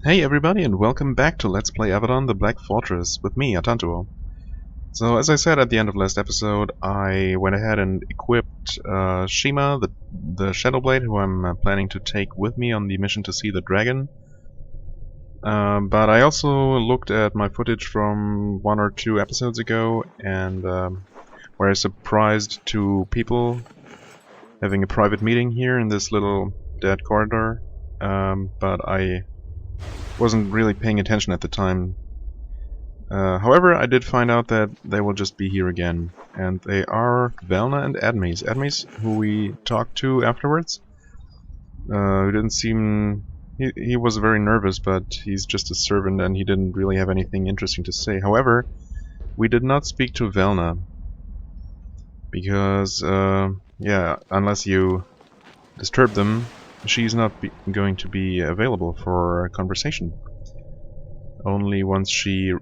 Hey everybody, and welcome back to Let's Play Avadon, the Black Fortress, with me, Atantuo. So as I said at the end of last episode, I went ahead and equipped Shima, the Shadowblade, who I'm planning to take with me on the mission to see the dragon. But I also looked at my footage from 1 or 2 episodes ago, and where I surprised 2 people having a private meeting here in this little dead corridor. But I wasn't really paying attention at the time. However, I did find out that they will just be here again, and they are Velna and Admes. Admes, who we talked to afterwards, who didn't seem... He was very nervous, but he's just a servant and he didn't really have anything interesting to say. However, we did not speak to Velna, because, yeah, unless you disturb them, she's not going to be available for a conversation. Only once she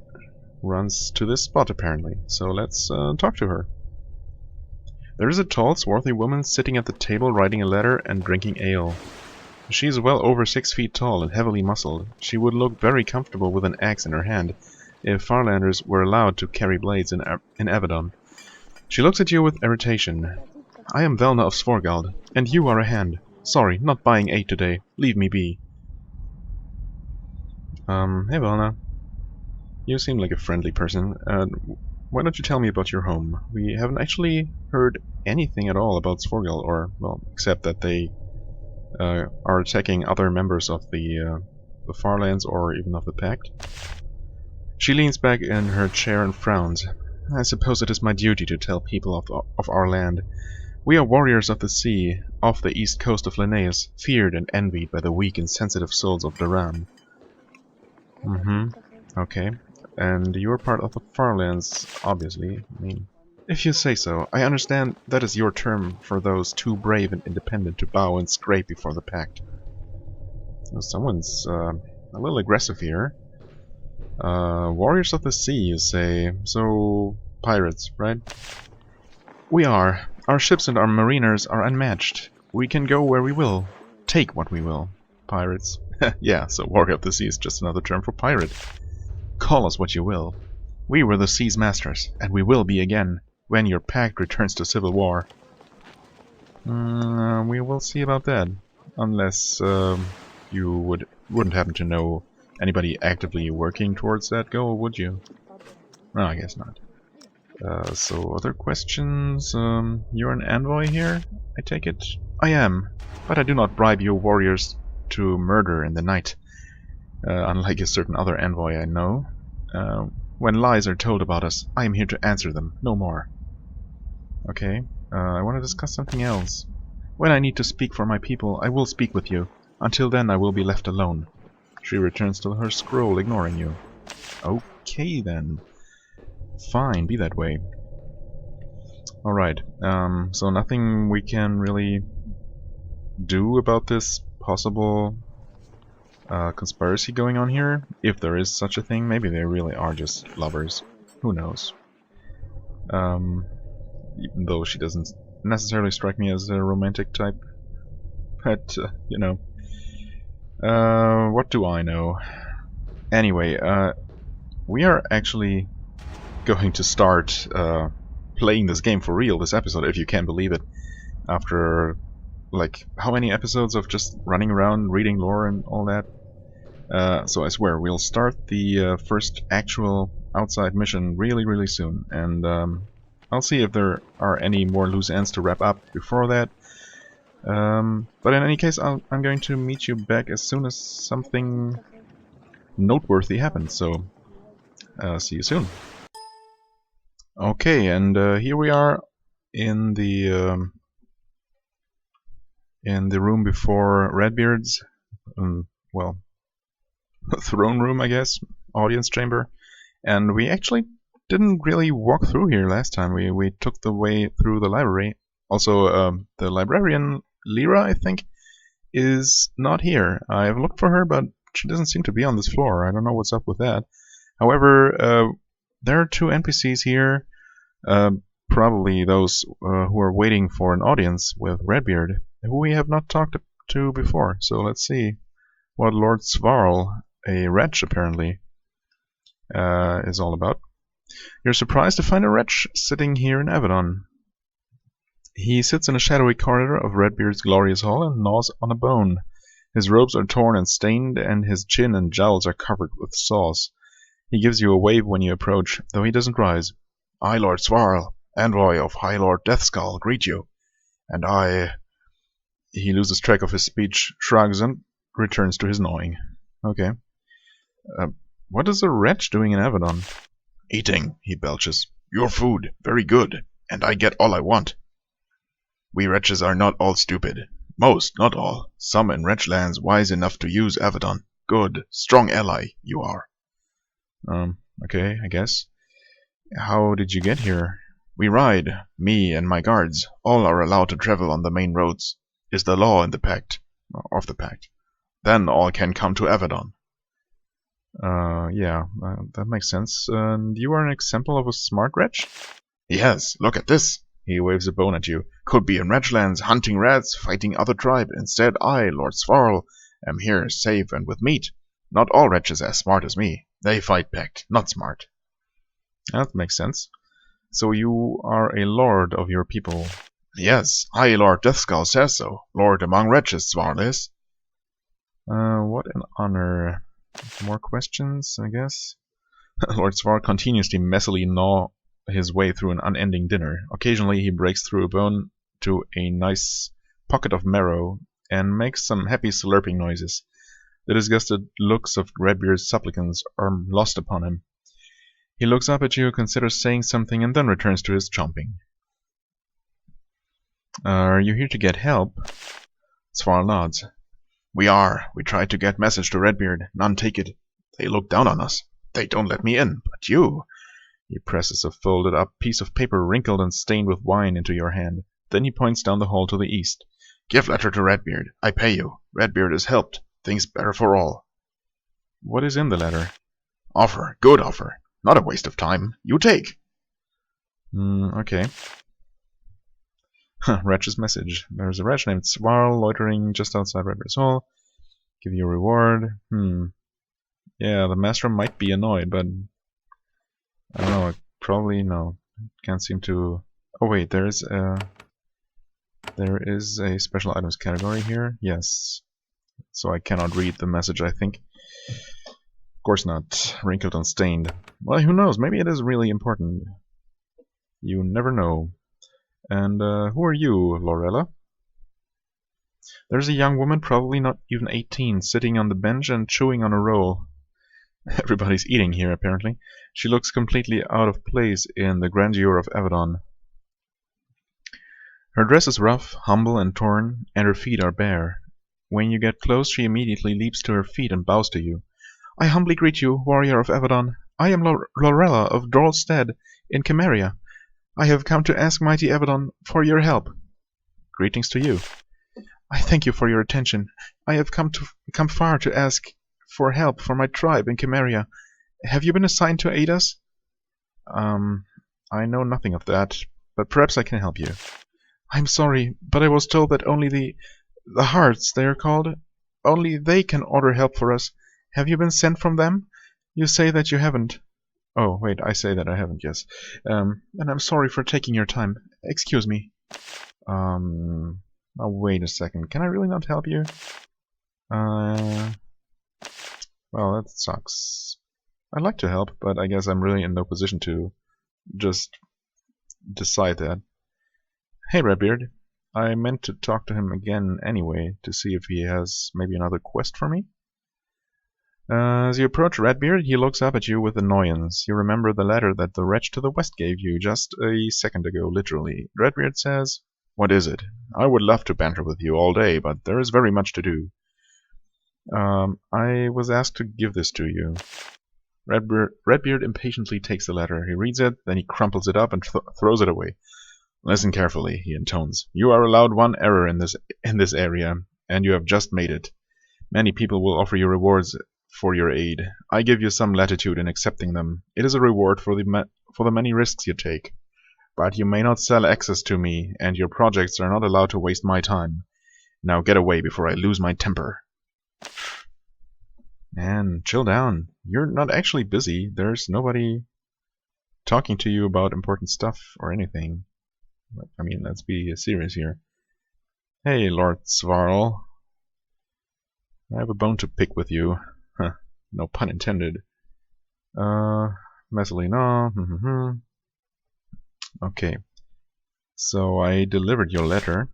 runs to this spot, apparently. So let's talk to her. There is a tall, swarthy woman sitting at the table writing a letter and drinking ale. She is well over 6 feet tall and heavily muscled. She would look very comfortable with an axe in her hand if Farlanders were allowed to carry blades in Avadon. She looks at you with irritation. I am Velna of Svorgald, and you are a hand. Sorry, not buying 8 today. Leave me be. Hey Velna. You seem like a friendly person. Why don't you tell me about your home? We haven't actually heard anything at all about Svorgald, or, well, except that they are attacking other members of the Farlands or even of the Pact. She leans back in her chair and frowns. I suppose it is my duty to tell people of our land. We are warriors of the sea, off the east coast of Linnaeus, feared and envied by the weak and sensitive souls of Duran. Okay. And you're part of the Farlands, obviously. I mean, if you say so. I understand that is your term for those too brave and independent to bow and scrape before the Pact. So someone's a little aggressive here. Warriors of the Sea, you say. So, pirates, right? We are. Our ships and our mariners are unmatched. We can go where we will. Take what we will. Pirates. Yeah, so Warrior of the Sea is just another term for pirate. Call us what you will. We were the sea's masters, and we will be again, when your pact returns to civil war. We will see about that. Unless you wouldn't happen to know anybody actively working towards that goal, would you? No, I guess not. So, other questions? You're an envoy here, I take it? I am, but I do not bribe your warriors to murder in the night. Unlike a certain other envoy I know. When lies are told about us, I am here to answer them, no more. Okay, I want to discuss something else. When I need to speak for my people, I will speak with you. Until then, I will be left alone. She returns to her scroll, ignoring you. Okay, then. Fine, be that way. Alright, so nothing we can really do about this possible conspiracy going on here, if there is such a thing. Maybe they really are just lovers. Who knows? Even though she doesn't necessarily strike me as a romantic type. But, you know. What do I know? Anyway, we are actually going to start playing this game for real this episode, if you can believe it. After, like, how many episodes of just running around, reading lore and all that? So I swear, we'll start the first actual outside mission really soon, and I'll see if there are any more loose ends to wrap up before that. But in any case, I'm going to meet you back as soon as something noteworthy happens, so see you soon. Okay, and here we are in the room before Redbeard's, well, throne room, I guess, audience chamber, and we actually didn't really walk through here last time. We took the way through the library. Also, the librarian Lyra, I think, is not here. I've looked for her, but she doesn't seem to be on this floor. I don't know what's up with that. However, there are 2 NPCs here, probably those who are waiting for an audience with Redbeard, who we have not talked to before. So let's see what Lord Svarl a wretch, apparently, is all about. You're surprised to find a wretch sitting here in Avadon. He sits in a shadowy corridor of Redbeard's glorious hall and gnaws on a bone. His robes are torn and stained, and his chin and jowls are covered with saws. He gives you a wave when you approach, though he doesn't rise. I, Lord Svarl, envoy of High Lord Deathskull, greet you. And I... He loses track of his speech, shrugs, and returns to his gnawing. Okay. What is a wretch doing in Avadon? Eating, he belches. Your food, very good, and I get all I want. We wretches are not all stupid. Most, not all. Some in wretch lands wise enough to use Avadon. Good, strong ally, you are. Okay, I guess. How did you get here? We ride, me and my guards. All are allowed to travel on the main roads. Is the law in the pact, of the pact. Then all can come to Avadon. Yeah, that makes sense. You are an example of a smart wretch? Yes, look at this. He waves a bone at you. Could be in wretchlands, hunting rats, fighting other tribe. Instead, I, Lord Svarl, am here, safe and with meat. Not all wretches as smart as me. They fight pact, not smart. That makes sense. So you are a lord of your people? Yes, I, Lord Deathskull, says so. Lord among wretches, Svarl is. What an honor. More questions, I guess? Lord Svarl continues to messily gnaw his way through an unending dinner. Occasionally he breaks through a bone to a nice pocket of marrow and makes some happy slurping noises. The disgusted looks of Redbeard's supplicants are lost upon him. He looks up at you, considers saying something, and then returns to his chomping. Are you here to get help? Svarl nods. We are. We tried to get message to Redbeard. None take it. They look down on us. They don't let me in. But you... He presses a folded up piece of paper wrinkled and stained with wine into your hand. Then he points down the hall to the east. Give letter to Redbeard. I pay you. Redbeard is helped. Things better for all. What is in the letter? Offer. Good offer. Not a waste of time. You take. Okay. Wretch's message. There's a wretch named Svarl loitering just outside Redbeard's hall. Give you a reward. Yeah, the master might be annoyed, but I don't know. Probably no. Can't seem to. Oh wait, there is a special items category here. Yes. So I cannot read the message, I think. Of course not. Wrinkled and stained. Well, who knows? Maybe it is really important. You never know. And who are you, Lorella? There's a young woman, probably not even 18, sitting on the bench and chewing on a roll. Everybody's eating here, apparently. She looks completely out of place in the grandeur of Avadon. Her dress is rough, humble, and torn, and her feet are bare. When you get close, she immediately leaps to her feet and bows to you. I humbly greet you, warrior of Avadon. I am Lorella of Dorlstead in Cimmeria. I have come to ask mighty Avadon for your help. Greetings to you. I thank you for your attention. I have come far to ask for help for my tribe in Cimmeria. Have you been assigned to aid us? I know nothing of that, but perhaps I can help you. I'm sorry, but I was told that only the Hearts, they are called, only they can order help for us. Have you been sent from them? You say that you haven't. Oh, wait, I say that I haven't, yes. And I'm sorry for taking your time. Excuse me. Oh, wait a second. Can I really not help you? Well, that sucks. I'd like to help, but I guess I'm really in no position to just decide that. Hey, Redbeard. I meant to talk to him again anyway, to see if he has maybe another quest for me. As you approach Redbeard, he looks up at you with annoyance. You remember the letter that the wretch to the west gave you just a second ago, literally. Redbeard says, What is it? I would love to banter with you all day, but there is very much to do. I was asked to give this to you. Redbeard impatiently takes the letter. He reads it, then he crumples it up and throws it away. Listen carefully, he intones. You are allowed one error in this area, and you have just made it. Many people will offer you rewards for your aid. I give you some latitude in accepting them. It is a reward for the many risks you take. But you may not sell access to me, and your projects are not allowed to waste my time. Now get away before I lose my temper. Man, chill down. You're not actually busy. There's nobody talking to you about important stuff or anything. I mean, let's be serious here. Hey, Lord Svarl. I have a bone to pick with you. Huh. No pun intended. Messalina. Okay. So I delivered your letter.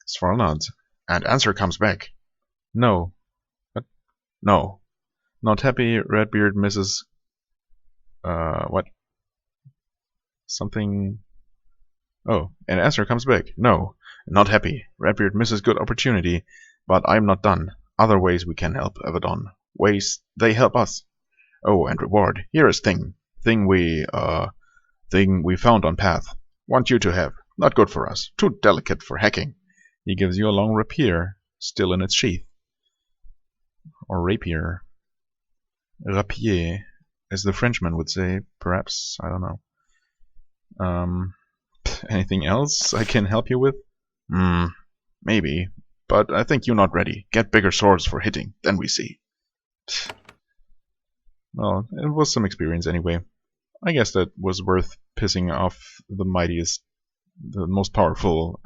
Svarl nods. And answer comes back. No. What? No. Not happy, Redbeard Mrs. What? Something... Oh, and answer comes back. No. Not happy. Redbeard misses good opportunity. But I'm not done. Other ways we can help Avadon. Ways they help us. Oh, and reward. Here is thing we found on path. Want you to have. Not good for us. Too delicate for hacking. He gives you a long rapier, still in its sheath. Or rapier. Rapier, as the Frenchman would say, perhaps. I don't know. Anything else I can help you with? Maybe. But I think you're not ready. Get bigger swords for hitting, then we see. Well, it was some experience anyway. I guess that was worth pissing off the most powerful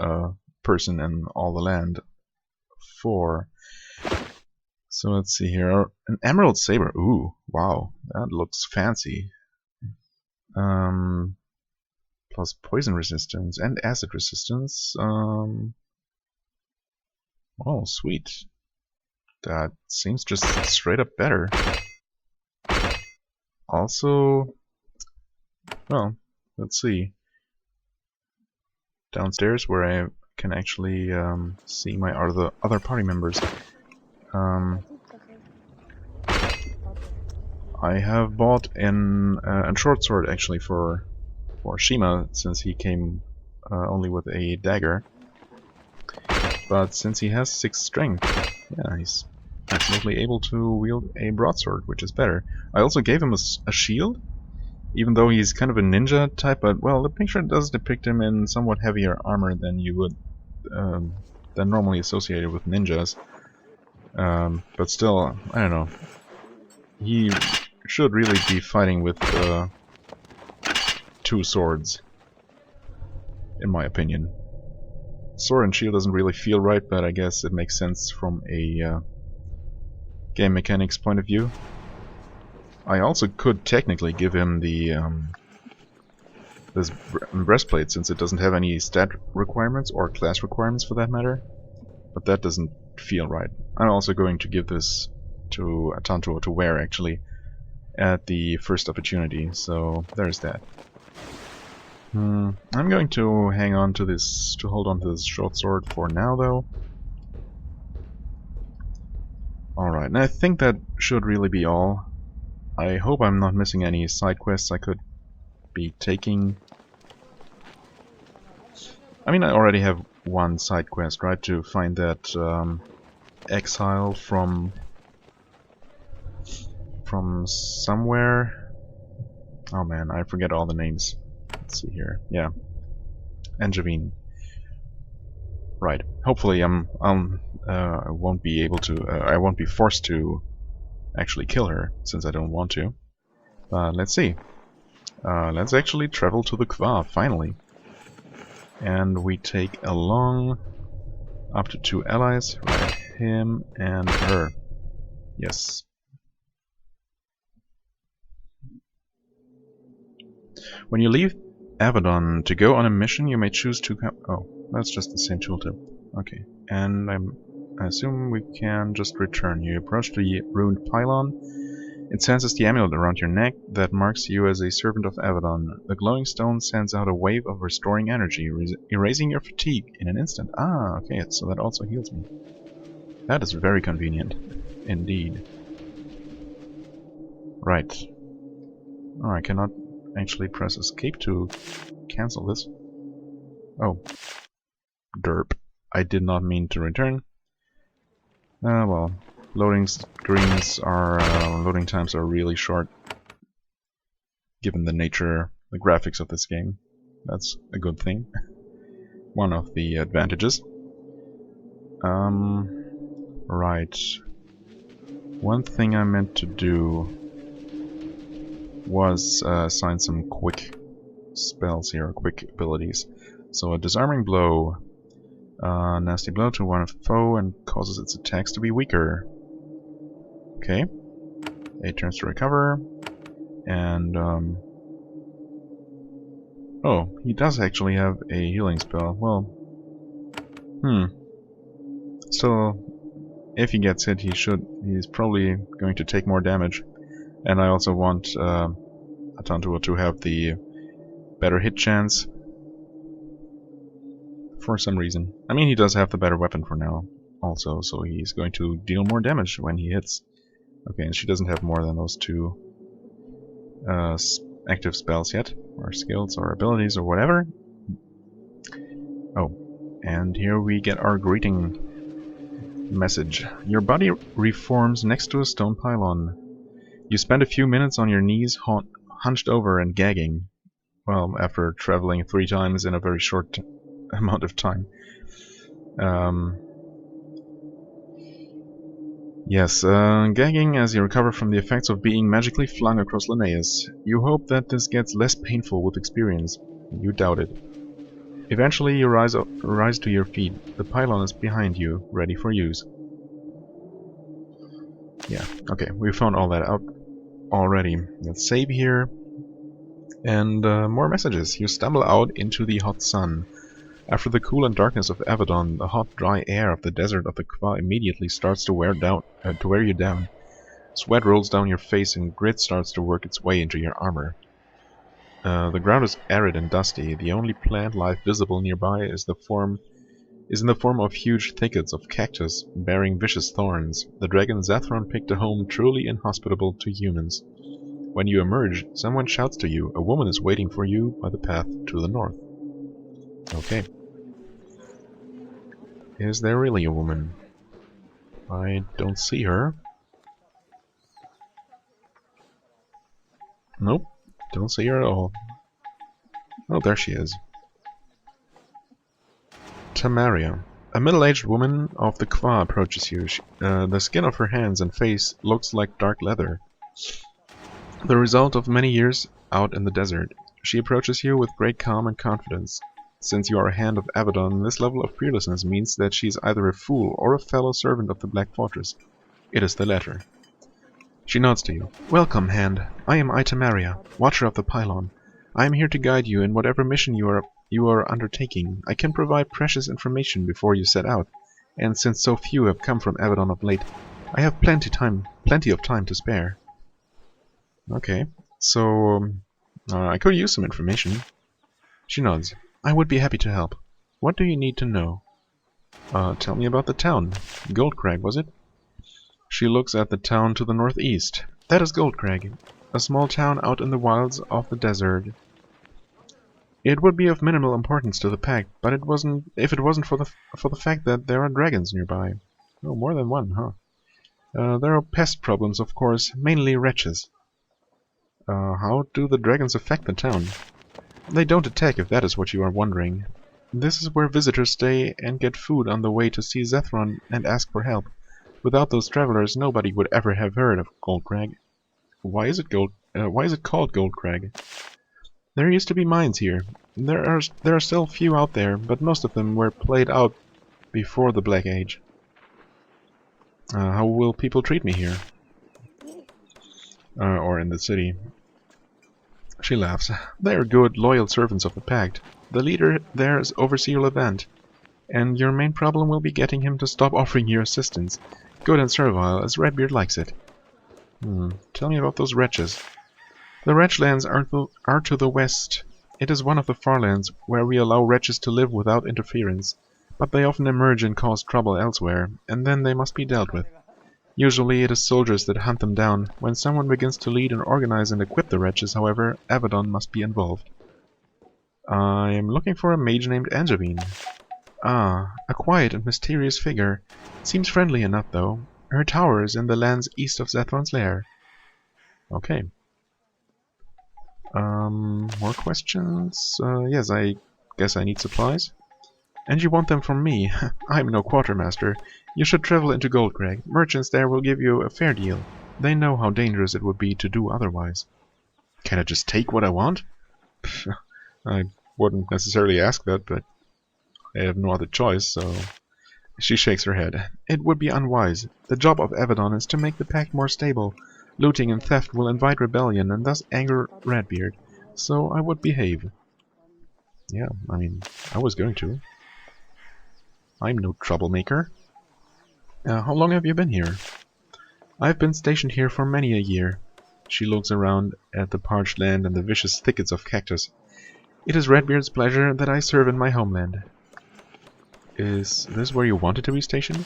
person in all the land for. So let's see here. An emerald saber. Ooh, wow, that looks fancy. Plus poison resistance and acid resistance. Oh, sweet. That seems just straight up better. Also, well, let's see. Downstairs, where I can actually see my other party members. I have bought a short sword actually for Shima, since he came only with a dagger. But since he has 6 strength, yeah, he's absolutely able to wield a broadsword, which is better. I also gave him a shield, even though he's kind of a ninja type. But well, the picture does depict him in somewhat heavier armor than you would than normally associated with ninjas. But still, I don't know. He should really be fighting with 2 swords, in my opinion. Sword and shield doesn't really feel right, but I guess it makes sense from a game mechanics point of view. I also could technically give him the this breastplate, since it doesn't have any stat requirements or class requirements for that matter. But that doesn't feel right. I'm also going to give this to Atanto to wear actually at the first opportunity, so there's that. I'm going to hang on to this, hold on to this short sword for now though. Alright, and I think that should really be all. I hope I'm not missing any side quests I could be taking. I mean, I already have one side quest, right, to find that exile from somewhere. Oh man, I forget all the names. Let's see here. Yeah, Angevine. Right. Hopefully, I won't be able to. I won't be forced to actually kill her, since I don't want to. Let's see. Let's actually travel to the Kva finally, and we take along up to 2 allies. Right, him and her. Yes. When you leave Avadon to go on a mission, you may choose to come. Oh, that's just the same tooltip. Okay, and I assume we can just return. You approach the ruined pylon. It senses the amulet around your neck that marks you as a servant of Avadon. The glowing stone sends out a wave of restoring energy, erasing your fatigue in an instant. Ah, okay, so that also heals me. That is very convenient, indeed. Right. Oh, I cannot actually press escape to cancel this. Oh. Derp. I did not mean to return. Well, loading times are really short, given the nature, the graphics of this game. That's a good thing. One of the advantages. Right. One thing I meant to do was assign some quick spells here, quick abilities. So a disarming blow, nasty blow to one foe and causes its attacks to be weaker. Okay, 8 turns to recover, and oh, he does actually have a healing spell. Well, still, if he gets hit, he's probably going to take more damage. And I also want Atantua to have the better hit chance for some reason. I mean, he does have the better weapon for now also, so he's going to deal more damage when he hits. Okay, and she doesn't have more than those 2 active spells yet, or skills, or abilities, or whatever. Oh, and here we get our greeting message. Your body reforms next to a stone pylon. You spend a few minutes on your knees, hunched over and gagging. Well, after traveling 3 times in a very short amount of time. Yes, gagging as you recover from the effects of being magically flung across Linnaeus. You hope that this gets less painful with experience. You doubt it. Eventually you rise to your feet. The pylon is behind you, ready for use. Yeah, okay, we found all that out already. Let's save here. And more messages. You stumble out into the hot sun. After the cool and darkness of Avadon, the hot, dry air of the desert of the Kwa immediately starts to wear you down. Sweat rolls down your face and grit starts to work its way into your armor. The ground is arid and dusty. The only plant life visible nearby is in the form of huge thickets of cactus bearing vicious thorns. The dragon Zathron picked a home truly inhospitable to humans. When you emerge, someone shouts to you. A woman is waiting for you by the path to the north. Okay. Is there really a woman? I don't see her. Nope, don't see her at all. Oh, there she is. Tamaria. A middle-aged woman of the Kwa approaches you. The skin of her hands and face looks like dark leather. The result of many years out in the desert. She approaches you with great calm and confidence. Since you are a hand of Avadon, this level of fearlessness means that she is either a fool or a fellow servant of the Black Fortress. It is the latter. She nods to you. Welcome, Hand. I am Itamaria, Watcher of the Pylon. I am here to guide you in whatever mission you are undertaking. I can provide precious information before you set out, and since so few have come from Avadon of late, I have plenty of time to spare. Okay, so I could use some information. She nods. I would be happy to help. What do you need to know? Tell me about the town. Goldcrag, was it? She looks at the town to the northeast. That is Goldcrag, a small town out in the wilds of the desert. It would be of minimal importance to the pact, but if it wasn't for the fact that there are dragons nearby. Oh, more than one, huh? There are pest problems, of course, mainly wretches. How do the dragons affect the town? They don't attack, if that is what you are wondering. This is where visitors stay and get food on the way to see Zethron and ask for help. Without those travelers, nobody would ever have heard of Goldcrag. Why is it called Goldcrag? There used to be mines here. There are still few out there, but most of them were played out before the Black Age. How will people treat me here? Or in the city? She laughs. They are good, loyal servants of the Pact. The leader there is Overseer Levant, and your main problem will be getting him to stop offering you assistance. Good and servile, as Redbeard likes it. Tell me about those wretches. The Wretchlands are to the west. It is one of the Farlands, where we allow wretches to live without interference, but they often emerge and cause trouble elsewhere, and then they must be dealt with. Usually it is soldiers that hunt them down. When someone begins to lead and organize and equip the wretches, however, Avadon must be involved. I am looking for a mage named Angevine. Ah, a quiet and mysterious figure. Seems friendly enough, though. Her tower is in the lands east of Zethron's lair. Okay. More questions? Yes, I guess I need supplies. And you want them from me? I'm no quartermaster. You should travel into Goldcrag. Merchants there will give you a fair deal. They know how dangerous it would be to do otherwise. Can I just take what I want? I wouldn't necessarily ask that, but I have no other choice, so... She shakes her head. It would be unwise. The job of Avadon is to make the pact more stable. Looting and theft will invite rebellion and thus anger Redbeard. So I would behave. Yeah, I mean, I was going to. I'm no troublemaker. How long have you been here? I've been stationed here for many a year. She looks around at the parched land and the vicious thickets of cactus. It is Redbeard's pleasure that I serve in my homeland. Is this where you wanted to be stationed?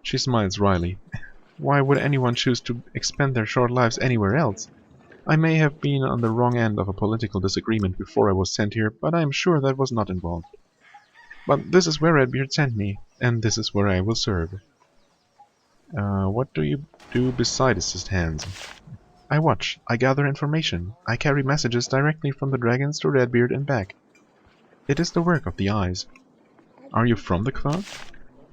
She smiles wryly. Why would anyone choose to expend their short lives anywhere else? I may have been on the wrong end of a political disagreement before I was sent here, but I am sure that was not involved. But this is where Redbeard sent me, and this is where I will serve. What do you do besides his hands? I watch, I gather information, I carry messages directly from the dragons to Redbeard and back. It is the work of the eyes. Are you from the Kva?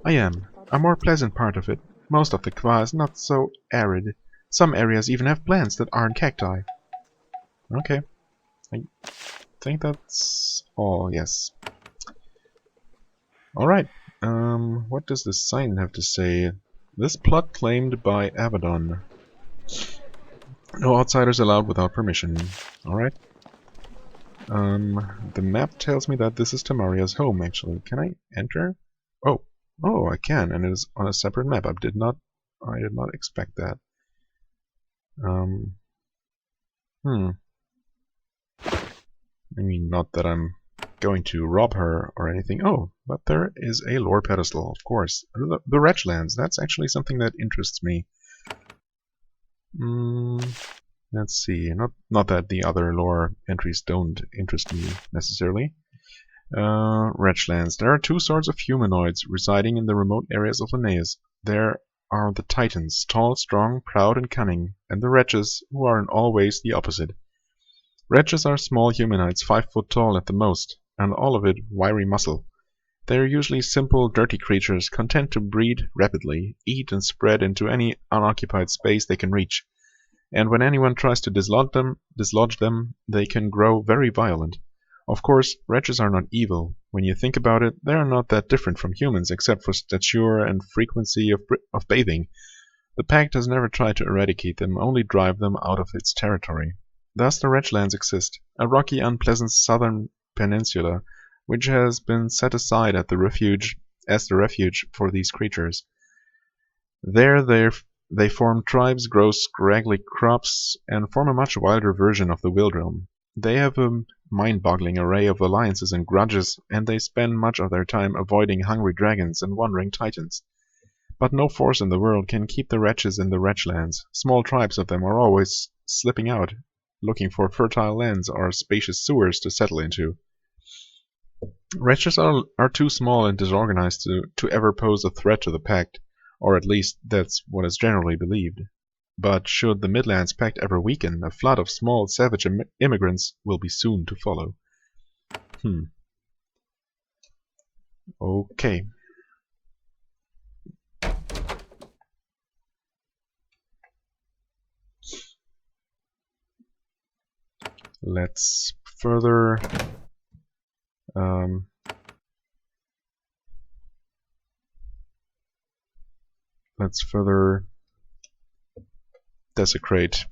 I am. A more pleasant part of it. Most of the Kva is not so arid. Some areas even have plants that aren't cacti. Okay. I think that's all, yes. Alright. What does this sign have to say? This plot claimed by Avadon. No outsiders allowed without permission. Alright. The map tells me that this is Tamaria's home, actually. Can I enter? Oh. Oh, I can, and it is on a separate map. I did not expect that. I mean, not that I'm going to rob her or anything. Oh, but there is a lore pedestal, of course. The Wretchlands, that's actually something that interests me. Let's see. Not that the other lore entries don't interest me necessarily. Wretchlands. There are two sorts of humanoids residing in the remote areas of Linnaeus. There are the Titans, tall, strong, proud, and cunning, and the Wretches, who are in all ways the opposite. Wretches are small humanoids, 5 foot tall at the most, and all of it wiry muscle. They are usually simple, dirty creatures, content to breed rapidly, eat and spread into any unoccupied space they can reach. And when anyone tries to dislodge them, they can grow very violent. Of course, wretches are not evil. When you think about it, they are not that different from humans, except for stature and frequency of bathing. The Pact has never tried to eradicate them, only drive them out of its territory. Thus the Wretchlands exist, a rocky, unpleasant southern peninsula, which has been set aside as the refuge for these creatures. There they form tribes, grow scraggly crops, and form a much wilder version of the Wildrealm. They have a mind-boggling array of alliances and grudges, and they spend much of their time avoiding hungry dragons and wandering titans. But no force in the world can keep the wretches in the Wretchlands. Small tribes of them are always slipping out, looking for fertile lands or spacious sewers to settle into. Wretches are too small and disorganized to ever pose a threat to the Pact, or at least that's what is generally believed. But should the Midlands Pact ever weaken, a flood of small, savage immigrants will be soon to follow. Okay. Let's further desecrate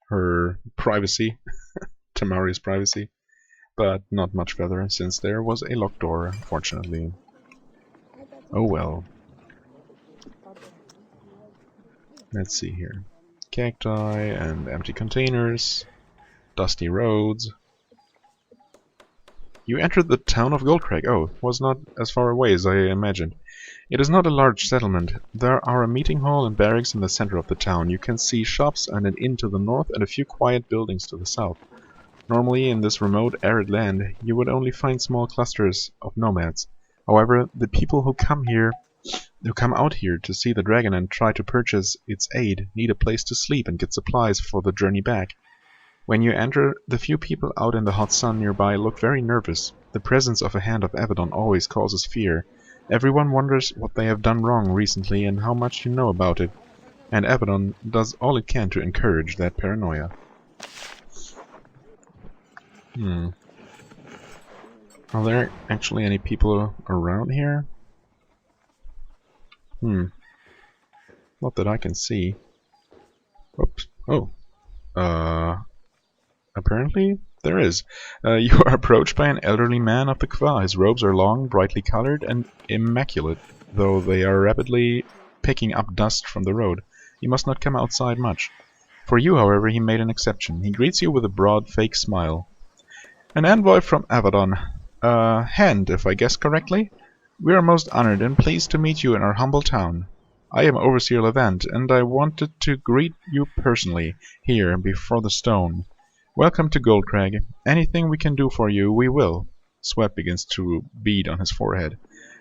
her privacy, Tamari's privacy, but not much further, since there was a locked door, unfortunately. Oh well. Let's see here. Cacti and empty containers, dusty roads. You entered the town of Goldcrag. Oh, it was not as far away as I imagined. It is not a large settlement. There are a meeting hall and barracks in the center of the town. You can see shops and an inn to the north and a few quiet buildings to the south. Normally, in this remote, arid land, you would only find small clusters of nomads. However, the people who come out here to see the dragon and try to purchase its aid need a place to sleep and get supplies for the journey back. When you enter, the few people out in the hot sun nearby look very nervous. The presence of a hand of Avadon always causes fear. Everyone wonders what they have done wrong recently and how much you know about it. And Avadon does all it can to encourage that paranoia. Are there actually any people around here? Not that I can see. Oops. Oh. Apparently there is. You are approached by an elderly man of the Kva. His robes are long, brightly colored, and immaculate, though they are rapidly picking up dust from the road. You must not come outside much. For you, however, he made an exception. He greets you with a broad, fake smile. An envoy from Avadon. Hand, if I guess correctly? We are most honored and pleased to meet you in our humble town. I am Overseer Levant, and I wanted to greet you personally, here, before the stone. Welcome to Goldcrag. Anything we can do for you, we will. Sweat begins to bead on his forehead.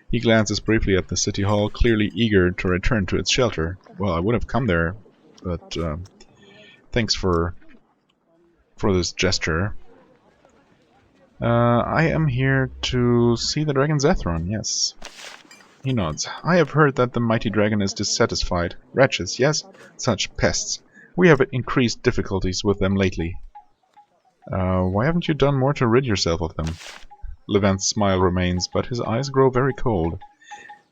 He glances briefly at the city hall, clearly eager to return to its shelter. Well, I would have come there, but thanks for this gesture. I am here to see the dragon Zethron, yes. He nods. I have heard that the mighty dragon is dissatisfied. Wretches, yes? Such pests. We have increased difficulties with them lately. Why haven't you done more to rid yourself of them? Levant's smile remains, but his eyes grow very cold.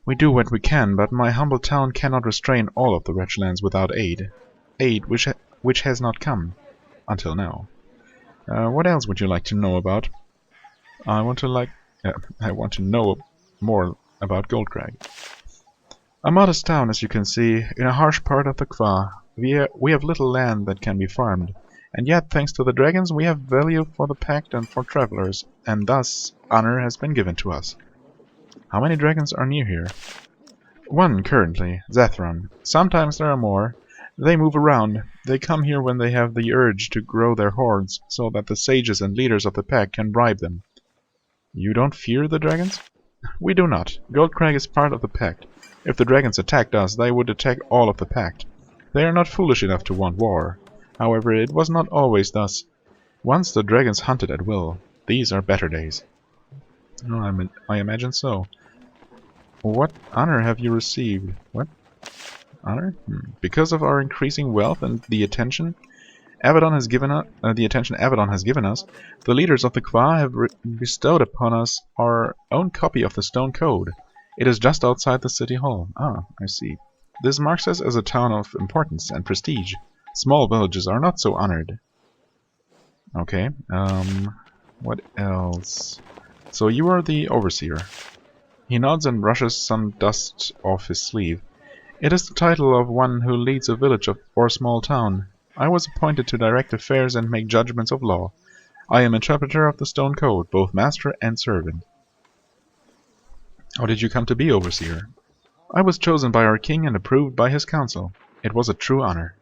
We do what we can, but my humble town cannot restrain all of the wretchlands without aid. Aid which has not come. Until now. What else would you like to know about? I want to know more about Goldcrag. A modest town, as you can see, in a harsh part of the Kva. We have little land that can be farmed, and yet, thanks to the dragons, we have value for the pact and for travelers, and thus honor has been given to us. How many dragons are near here? One currently, Zethron. Sometimes there are more. They move around. They come here when they have the urge to grow their hordes, so that the sages and leaders of the pack can bribe them. You don't fear the dragons? We do not. Goldcrag is part of the pact. If the dragons attacked us, they would attack all of the pact. They are not foolish enough to want war. However, it was not always thus. Once the dragons hunted at will. These are better days. Oh, I imagine so. What honor have you received? What? Honor? Because of our increasing wealth and the attention Avadon has given us, the leaders of the Kva have bestowed upon us our own copy of the Stone Code. It is just outside the city hall. Ah, I see. This marks us as a town of importance and prestige. Small villages are not so honored. Okay, what else? So you are the Overseer. He nods and brushes some dust off his sleeve. It is the title of one who leads a village or a small town. I was appointed to direct affairs and make judgments of law. I am interpreter of the Stone Code, both master and servant. How did you come to be Overseer? I was chosen by our king and approved by his council. It was a true honor.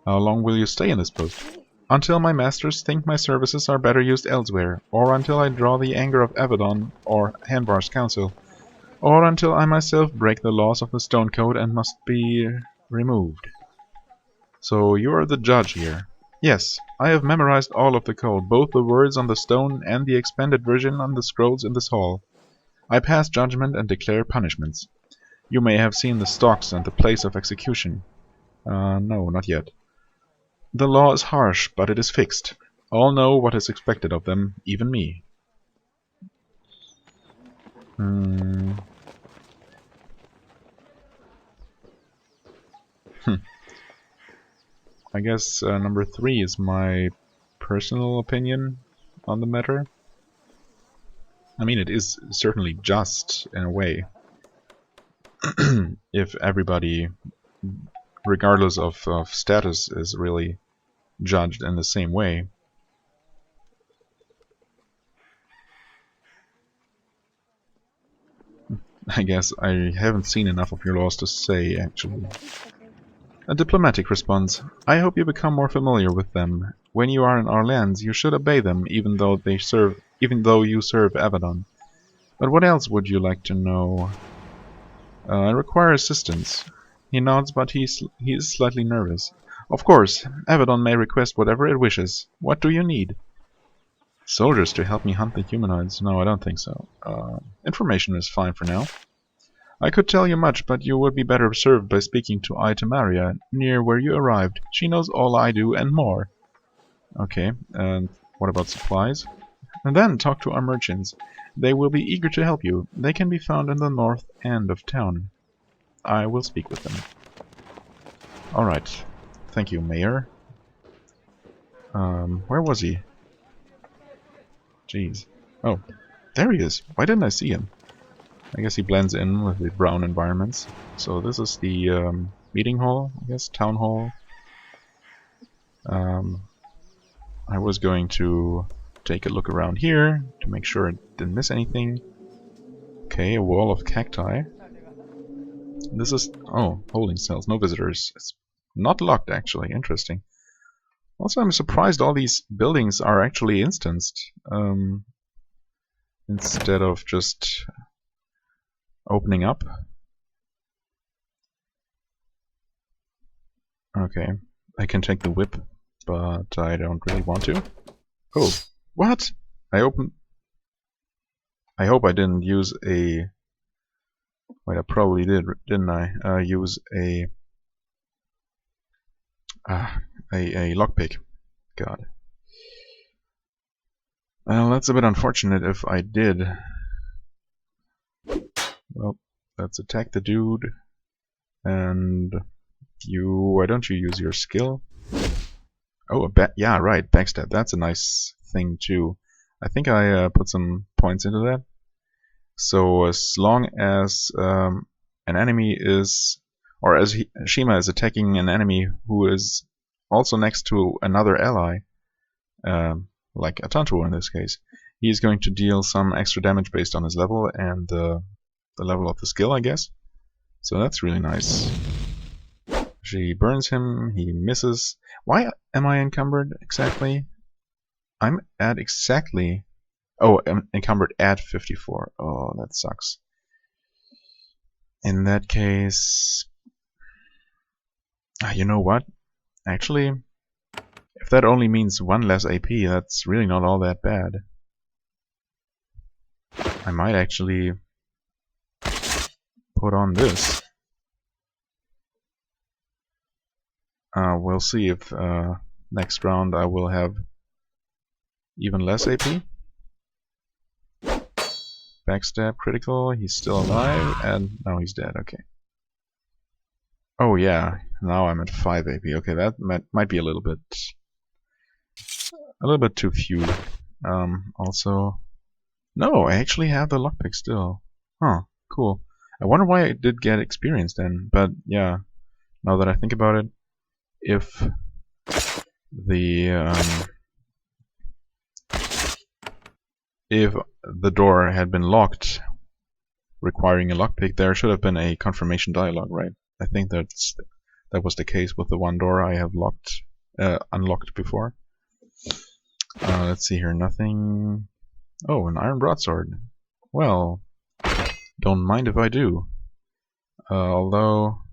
How long will you stay in this post? Until my masters think my services are better used elsewhere, or until I draw the anger of Avadon or Hanbar's council, or until I myself break the laws of the Stone Code and must be removed. So you are the judge here. Yes, I have memorized all of the code, both the words on the stone and the expanded version on the scrolls in this hall. I pass judgment and declare punishments. You may have seen the stocks and the place of execution. No, not yet. The law is harsh, but it is fixed. All know what is expected of them, even me. I guess number 3 is my personal opinion on the matter. I mean, it is certainly just, in a way. If everybody, regardless of status, is really judged in the same way. I guess I haven't seen enough of your laws to say, actually. A diplomatic response. I hope you become more familiar with them. When you are in our lands, you should obey them, even though you serve Avadon. But what else would you like to know? I require assistance. He nods, but he is slightly nervous. Of course, Avadon may request whatever it wishes. What do you need? Soldiers to help me hunt the humanoids. No, I don't think so. Information is fine for now. I could tell you much, but you would be better served by speaking to Maria, near where you arrived. She knows all I do and more. Okay, and what about supplies? And then talk to our merchants. They will be eager to help you. They can be found in the north end of town. I will speak with them. Alright. Thank you, Mayor. Where was he? Jeez. Oh, there he is. Why didn't I see him? I guess he blends in with the brown environments. So this is the meeting hall, I guess, town hall. I was going to take a look around here to make sure I didn't miss anything. Okay, a wall of cacti. This is... oh, holding cells, no visitors. It's not locked, actually. Interesting. Also, I'm surprised all these buildings are actually instanced. Instead of just opening up. Okay, I can take the whip, but I don't really want to. Oh, what? I opened... I hope I didn't use a... wait, I probably did, didn't I? Use a lockpick. God. Well, that's a bit unfortunate if I did. Well, let's attack the dude. And you... why don't you use your skill? Oh, yeah, right, backstab. That's a nice thing too. I think I put some points into that. So as long as an enemy is... or as Shima is attacking an enemy who is also next to another ally, like Atantu in this case, he's going to deal some extra damage based on his level and the level of the skill, I guess. So that's really nice. She burns him, he misses. Why am I encumbered exactly? I'm at exactly... oh, I'm encumbered at 54. Oh, that sucks. In that case... you know what? Actually, if that only means one less AP, that's really not all that bad. I might actually put on this. We'll see if next round I will have even less AP. Backstab, critical, he's still alive, and now he's dead, okay. Oh yeah, now I'm at 5 AP. Okay, that might be a little bit too few. Also... no, I actually have the lockpick still. Huh, cool. I wonder why I did get experience then, but yeah, now that I think about it, if the door had been locked, requiring a lockpick, there should have been a confirmation dialogue, right? I think that was the case with the one door I have unlocked before. Let's see here, nothing. Oh, an iron broadsword. Well, don't mind if I do. Although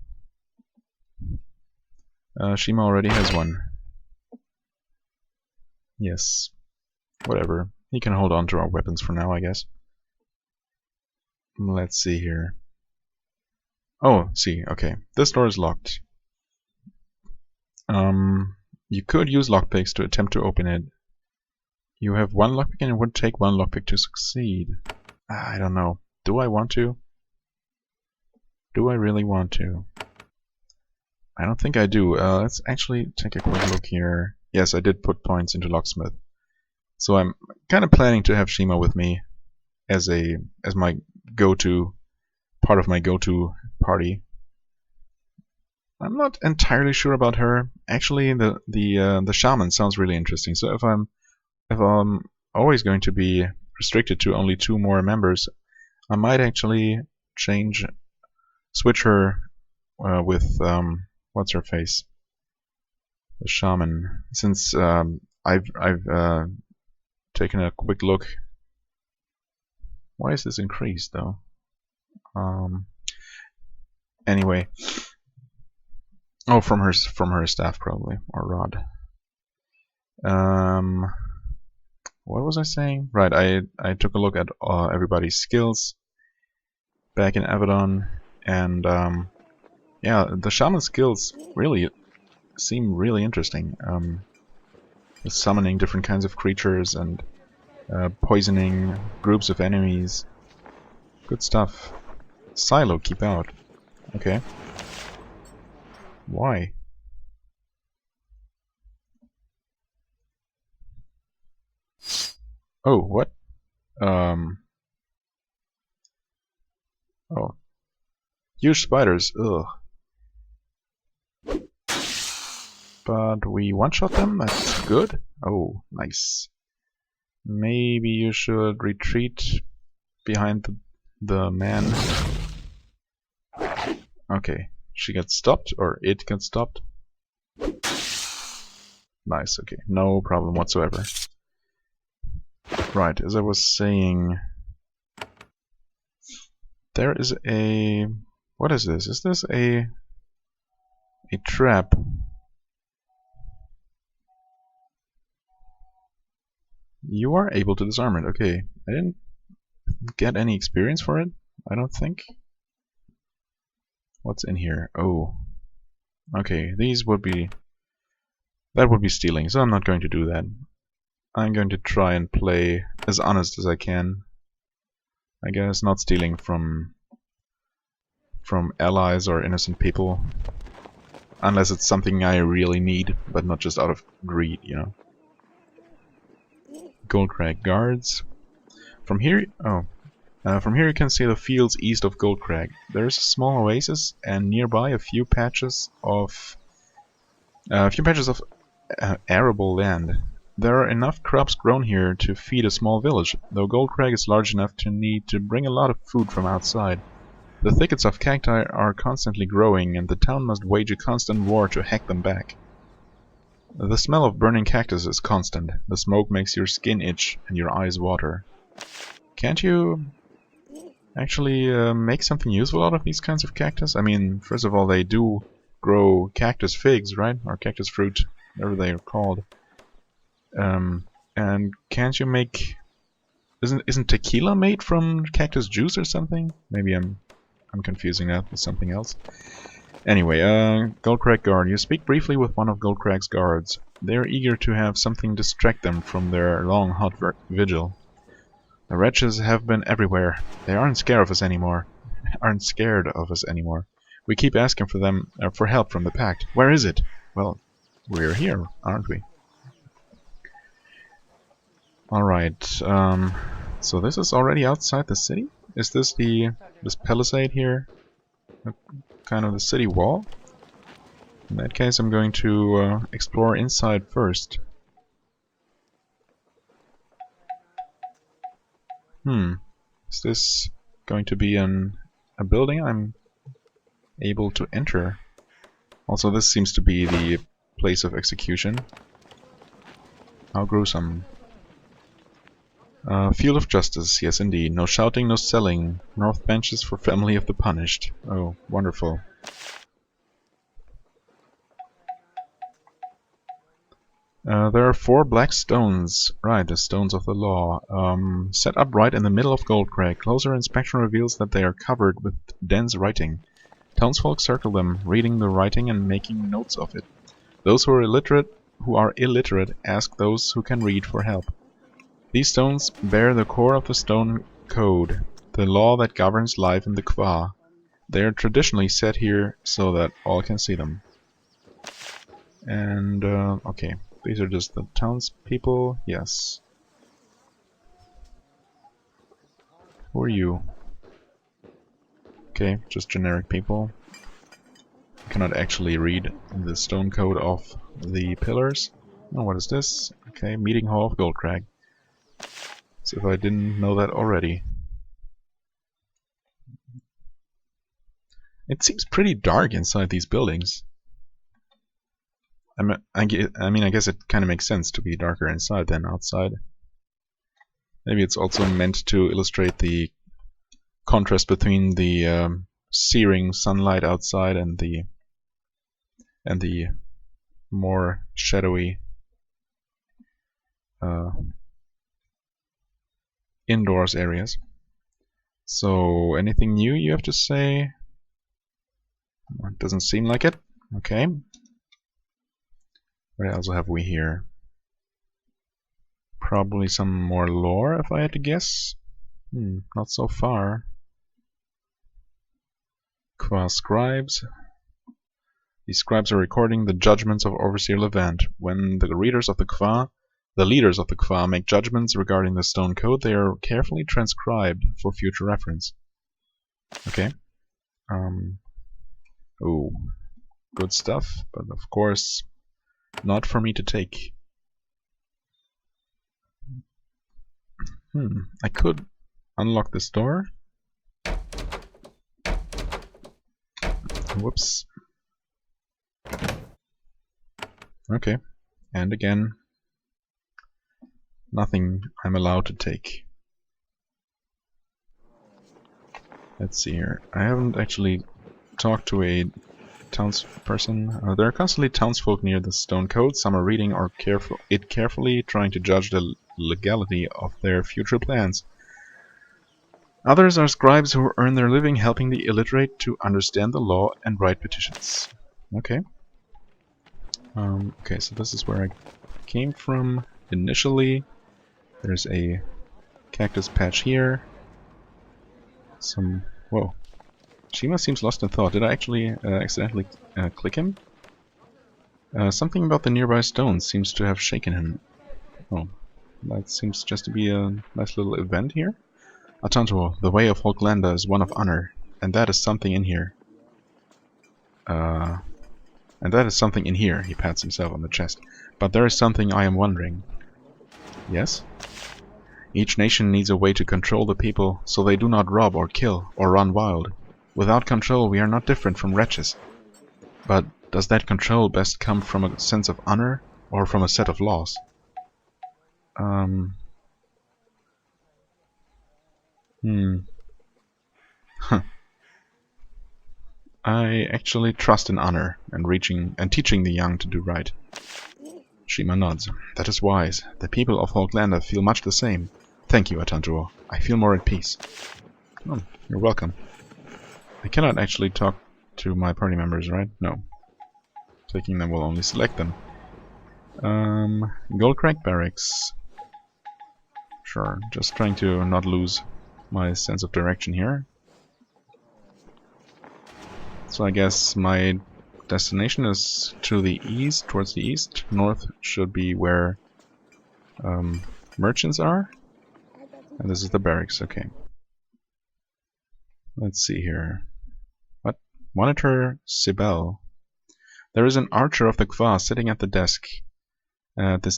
Shima already has one. Yes. Whatever. He can hold on to our weapons for now, I guess. Let's see here. Oh, see, okay. This door is locked. You could use lockpicks to attempt to open it. You have one lockpick and it would take one lockpick to succeed. I don't know. Do I want to? Do I really want to? I don't think I do. Let's actually take a quick look here. Yes, I did put points into locksmith. So I'm kind of planning to have Shima with me as my go-to, part of my go-to party. I'm not entirely sure about her. Actually, the shaman sounds really interesting. So if I'm always going to be restricted to only 2 more members, I might actually switch her with what's her face, the shaman. Since I've taken a quick look. Why is this increased though? Anyway. Oh, from her staff probably, or rod. what was I saying? Right, I took a look at everybody's skills back in Avadon, and yeah, the shaman skills really seem really interesting. Summoning different kinds of creatures and poisoning groups of enemies. Good stuff. Silo, keep out. Okay. Why? Oh, what? Oh. Huge spiders, ugh. But we one-shot them, that's good. Oh, nice. Maybe you should retreat behind the man. Okay, she gets stopped, or it gets stopped. Nice, okay, no problem whatsoever. Right, as I was saying, there is a... What is this? Is this a trap? You are able to disarm it, okay. I didn't get any experience for it, I don't think. What's in here? Oh. Okay, these would be... That would be stealing, so I'm not going to do that. I'm going to try and play as honest as I can. I guess not stealing from allies or innocent people. Unless it's something I really need, but not just out of greed, you know. Goldcrag guards. From here, from here you can see the fields east of Goldcrag. There is a small oasis, and nearby a few patches of arable land. There are enough crops grown here to feed a small village, though Goldcrag is large enough to need to bring a lot of food from outside. The thickets of cacti are constantly growing, and the town must wage a constant war to hack them back. The smell of burning cactus is constant. The smoke makes your skin itch and your eyes water. Can't you actually make something useful out of these kinds of cactus? I mean, first of all, they do grow cactus figs, right? Or cactus fruit, whatever they are called. And can't you make... Isn't tequila made from cactus juice or something? Maybe I'm confusing that with something else. Anyway, Goldcrag guard. You speak briefly with one of Goldcrag's guards. They are eager to have something distract them from their long, hot vigil. The wretches have been everywhere. They aren't scared of us anymore. We keep asking for them for help from the Pact. Where is it? Well, we're here, aren't we? Alright, so this is already outside the city? Is this this palisade here? Kind of the city wall? In that case I'm going to explore inside first. Is this going to be a building I'm able to enter? Also, this seems to be the place of execution. How gruesome. Field of Justice, yes indeed. No shouting, no selling. North benches for family of the punished. Oh, wonderful. There are 4 black stones. Right, the stones of the law. Set upright in the middle of Goldcrag. Closer inspection reveals that they are covered with dense writing. Townsfolk circle them, reading the writing and making notes of it. Those who are illiterate ask those who can read for help. These stones bear the core of the stone code, the law that governs life in the Qua. They are traditionally set here so that all can see them. And, okay, these are just the townspeople, yes. Who are you? Okay, just generic people. I cannot actually read the stone code of the pillars. Oh, what is this? Okay, meeting hall of Goldcrag. As if I didn't know that already. It seems pretty dark inside these buildings. I mean, I guess it kind of makes sense to be darker inside than outside. Maybe it's also meant to illustrate the contrast between the searing sunlight outside and the more shadowy indoors areas. So, anything new you have to say? It doesn't seem like it. Okay. What else have we here? Probably some more lore, if I had to guess. Not so far. Qua scribes. These scribes are recording the judgments of Overseer Levant. When the leaders of the Kwa make judgments regarding the stone code, they are carefully transcribed for future reference. Okay. Oh, good stuff, but of course not for me to take. I could unlock this door. Whoops. Okay, and again, nothing I'm allowed to take. Let's see here. I haven't actually talked to a townsperson. There are constantly townsfolk near the stone code. Some are reading or carefully, trying to judge the legality of their future plans. Others are scribes who earn their living helping the illiterate to understand the law and write petitions. Okay. Okay, so this is where I came from initially. There's a cactus patch here. Whoa. Shima seems lost in thought. Did I actually accidentally click him? Something about the nearby stones seems to have shaken him. Oh, that seems just to be a nice little event here. Atanto, the way of Holglanda is one of honor, and that is something in here. He pats himself on the chest. But there is something I am wondering. Yes? Each nation needs a way to control the people, so they do not rob or kill or run wild. Without control, we are not different from wretches. But does that control best come from a sense of honor, or from a set of laws? I actually trust in honor, and teaching the young to do right. Shima nods. That is wise. The people of Holglanda feel much the same. Thank you, Atantuo. I feel more at peace. Oh, you're welcome. I cannot actually talk to my party members, right? No. Taking them will only select them. Goldcrag Barracks. Sure, just trying to not lose my sense of direction here. So I guess my destination is to the east, towards the east. North should be where merchants are. And this is the barracks, okay. Let's see here. What? Monitor Sibel. There is an archer of the Kwa sitting at this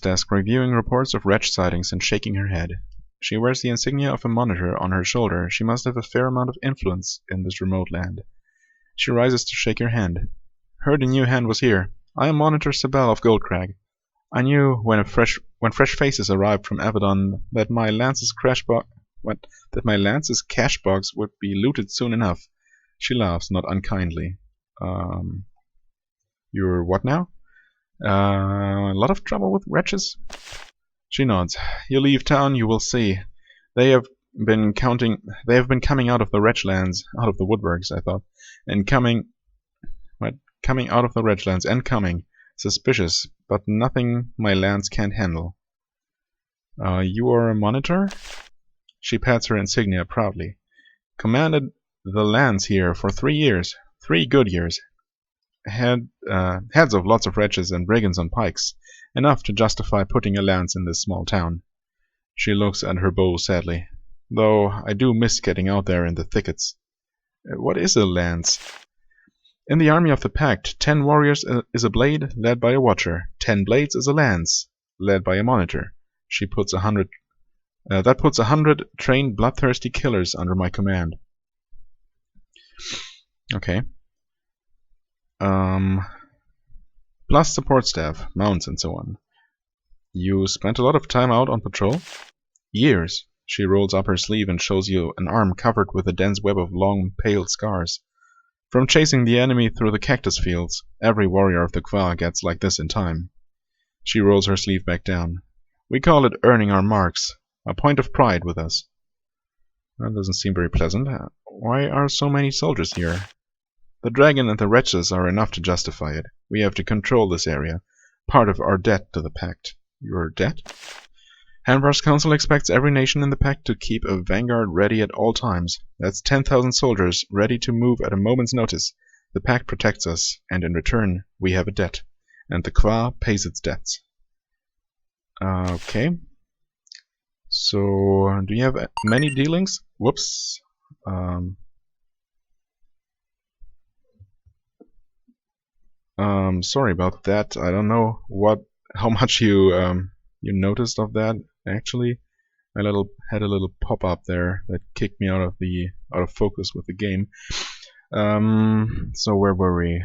desk, reviewing reports of wretch sightings and shaking her head. She wears the insignia of a monitor on her shoulder. She must have a fair amount of influence in this remote land. She rises to shake your hand. Heard a new hand was here. I am Monitor Sibel of Goldcrag. I knew when fresh faces arrived from Avadon that my lance's cash box would be looted soon enough. She laughs, not unkindly. You're what now? A lot of trouble with wretches? She nods. You leave town, you will see. They have been coming out of the wretchlands, out of the woodworks, I thought, and coming out of the wretchlands and coming. Suspicious, but nothing my lance can't handle. You are a monitor? She pats her insignia proudly. Commanded the lands here for 3 years. 3 good years. Heads of lots of wretches and brigands on pikes. Enough to justify putting a lance in this small town. She looks at her bow sadly. Though I do miss getting out there in the thickets. What is a lance? In the army of the Pact, 10 warriors is a blade, led by a watcher. 10 blades is a lance, led by a monitor. That puts 100 trained bloodthirsty killers under my command. Okay. Plus support staff, mounts, and so on. You spent a lot of time out on patrol? Years. She rolls up her sleeve and shows you an arm covered with a dense web of long, pale scars. From chasing the enemy through the cactus fields, every warrior of the Kwa gets like this in time. She rolls her sleeve back down. We call it earning our marks, a point of pride with us. That doesn't seem very pleasant. Why are so many soldiers here? The dragon and the wretches are enough to justify it. We have to control this area. Part of our debt to the Pact. Your debt? Hanvar's Council expects every nation in the Pact to keep a vanguard ready at all times. That's 10,000 soldiers ready to move at a moment's notice. The Pact protects us, and in return, we have a debt. And the Qua pays its debts. Okay. So, do you have many dealings? Whoops. Sorry about that. I don't know how much you noticed of that. Actually, I had a little pop-up there that kicked me out of focus with the game. So where were we?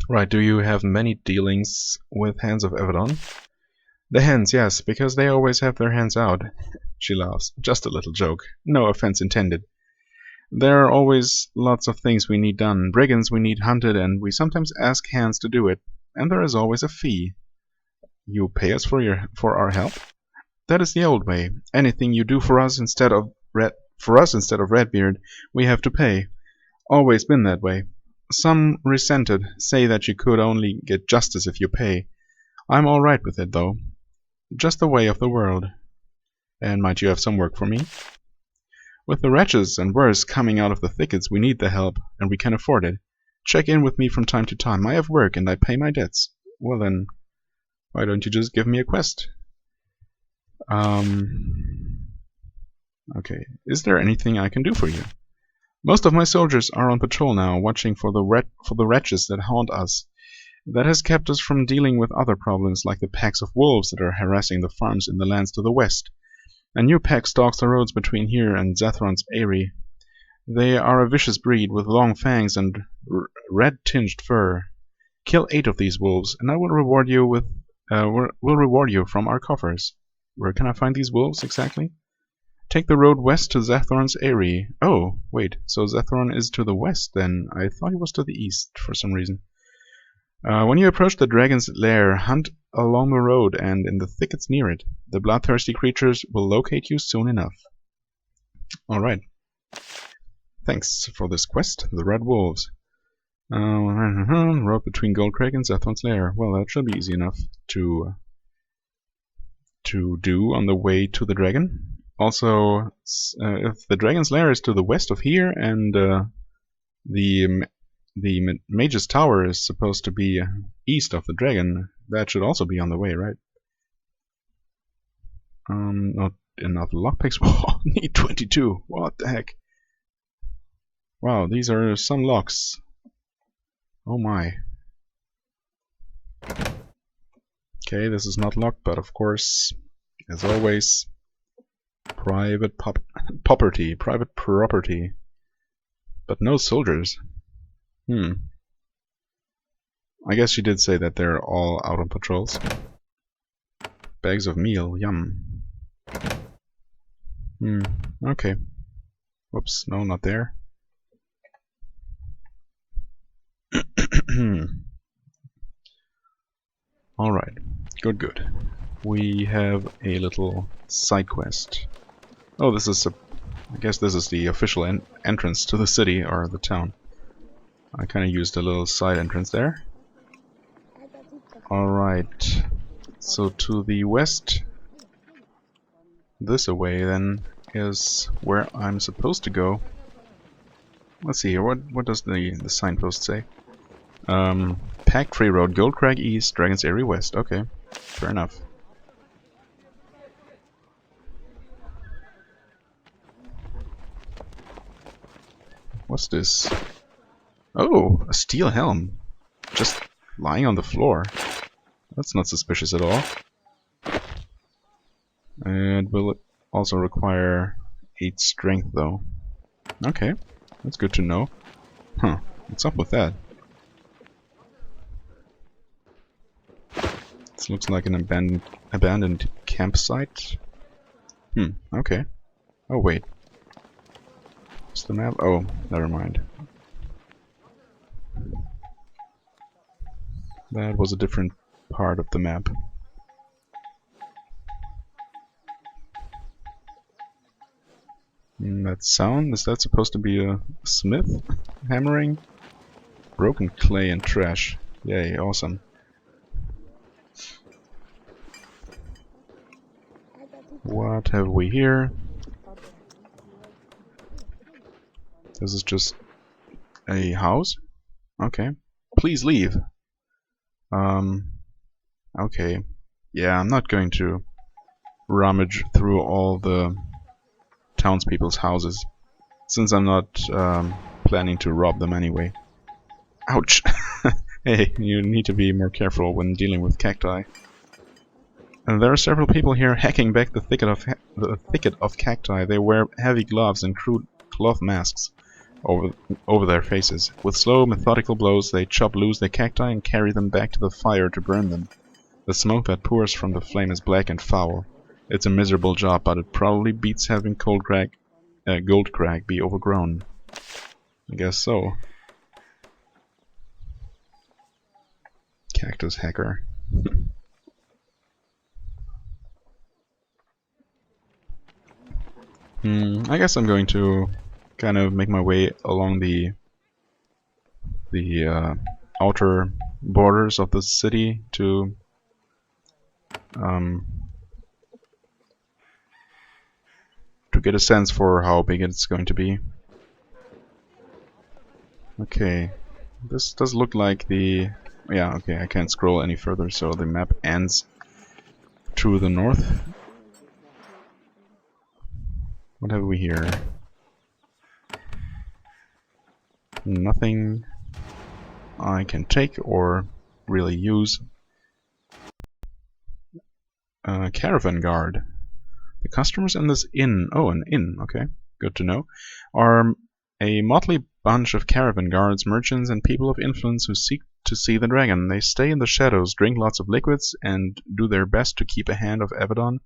Right. Do you have many dealings with Hands of Avadon? The Hands, yes, because they always have their hands out. She laughs. Just a little joke. No offense intended. There are always lots of things we need done, brigands we need hunted, and we sometimes ask Hands to do it. And there is always a fee. You pay us for our help? That is the old way. Anything you do for us instead of Redbeard, we have to pay. Always been that way. Some resented say that you could only get justice if you pay. I'm all right with it, though. Just the way of the world. And might you have some work for me? With the wretches and worse coming out of the thickets, we need the help, and we can afford it. Check in with me from time to time. I have work, and I pay my debts. Well then, why don't you just give me a quest? Okay. Is there anything I can do for you? Most of my soldiers are on patrol now, watching for the wretches that haunt us. That has kept us from dealing with other problems like the packs of wolves that are harassing the farms in the lands to the west. A new pack stalks the roads between here and Zathron's Eyrie. They are a vicious breed with long fangs and red-tinged fur. Kill 8 of these wolves, and I will reward you from our coffers. Where can I find these wolves exactly? Take the road west to Zathron's Eyrie. Oh, wait, so Zathron is to the west then. I thought it was to the east for some reason. When you approach the dragon's lair, hunt along the road and in the thickets near it. The bloodthirsty creatures will locate you soon enough. Alright. Thanks for this quest, the Red Wolves. Road between Goldcrag and Zathron's lair. Well, that should be easy enough to do on the way to the dragon. Also, if the dragon's lair is to the west of here and the Mage's Tower is supposed to be east of the dragon, that should also be on the way, right? Not enough lockpicks. Whoa, need 22. What the heck? Wow, these are some locks. Oh my. Okay, this is not locked, but of course, as always, private property. But no soldiers. I guess she did say that they're all out on patrols. Bags of meal, yum. Okay. Whoops, no, not there. Alright, good. We have a little side quest. Oh, this is I guess this is the official entrance to the city, or the town. I kind of used a little side entrance there. Alright, so to the west, this away then, is where I'm supposed to go. Let's see here, what does the signpost say? Pack Tree Road, Goldcrag East, Dragon's Eyrie West. Okay, fair enough. What's this? Oh, a steel helm. Just lying on the floor. That's not suspicious at all. And will it also require 8 strength though? Okay, that's good to know. Huh, what's up with that? This looks like an abandoned campsite. Okay. Oh wait. What's the map? Oh, never mind. That was a different part of the map. That sound, is that supposed to be a smith hammering? Broken clay and trash. Yay, awesome. What have we here? This is just a house? Okay. Please leave. Okay. Yeah, I'm not going to rummage through all the townspeople's houses, since I'm not planning to rob them anyway. Ouch! Hey, you need to be more careful when dealing with cacti. And there are several people here hacking back the thicket of cacti. They wear heavy gloves and crude cloth masks over their faces. With slow, methodical blows, they chop loose the cacti and carry them back to the fire to burn them. The smoke that pours from the flame is black and foul. It's a miserable job, but it probably beats having Goldcrag be overgrown. I guess so. Cactus hacker. I guess I'm going to kind of make my way along the outer borders of the city to get a sense for how big it's going to be. Okay, this does look like the... yeah, okay, I can't scroll any further, so the map ends to the north. What have we here? Nothing I can take or really use. Caravan guard. The customers in this inn, oh, an inn, okay, good to know, are a motley bunch of caravan guards, merchants, and people of influence who seek to see the dragon. They stay in the shadows, drink lots of liquids, and do their best to keep a hand of Avadon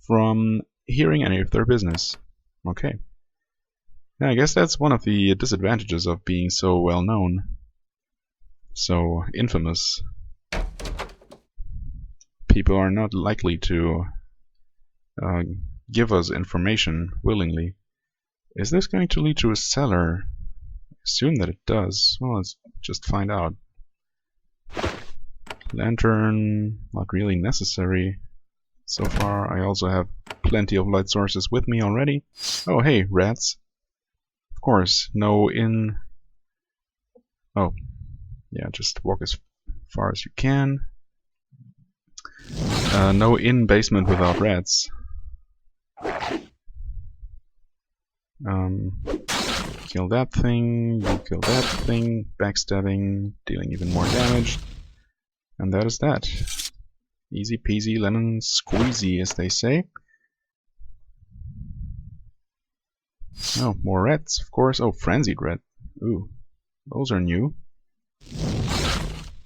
from hearing any of their business. Okay. Yeah, I guess that's one of the disadvantages of being so well known. So infamous. People are not likely to give us information willingly. Is this going to lead to a cellar? I assume that it does. Well, let's just find out. Lantern, not really necessary so far. I also have plenty of light sources with me already. Oh, hey, rats. Of course, no in... oh, yeah, just walk as far as you can. No in basement without rats. Kill that thing, you kill that thing, backstabbing, dealing even more damage. And that is that. Easy peasy lemon squeezy, as they say. Oh, more rats, of course. Oh, frenzied rat. Ooh, those are new.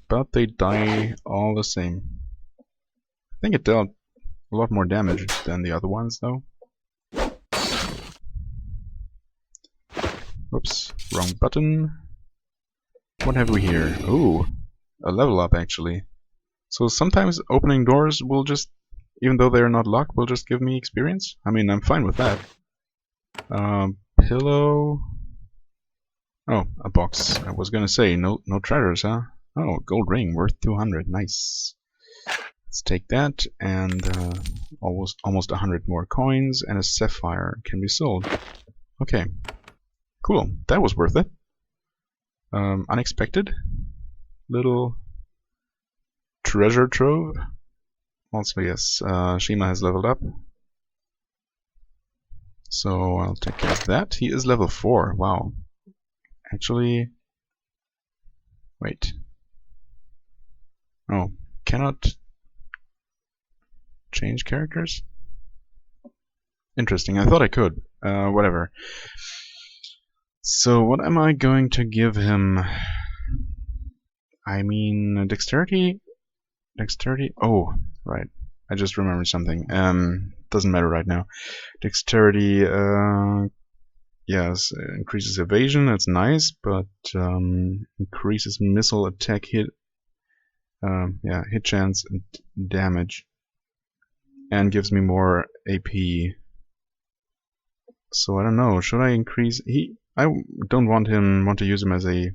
But they die all the same. I think it dealt a lot more damage than the other ones, though. Whoops, wrong button. What have we here? Ooh, a level up actually. So sometimes opening doors will just, even though they're not locked, will just give me experience. I mean, I'm fine with that. Pillow. Oh, a box. I was gonna say, no treasures, huh? Oh, gold ring worth 200. Nice. Let's take that, and almost 100 more coins, and a sapphire can be sold. Okay, cool. That was worth it. Unexpected little treasure trove. Also, yes, Shima has leveled up, so I'll take care of that. He is level 4. Wow. Actually, wait. Oh, cannot change characters? Interesting. I thought I could. Whatever. So what am I going to give him? I mean, dexterity? Dexterity? Oh, right. I just remembered something. Doesn't matter right now. Dexterity, yes, increases evasion, that's nice, but increases missile attack hit, yeah, hit chance and damage, and gives me more AP. So I don't know. Should I increase? I don't want to use him as a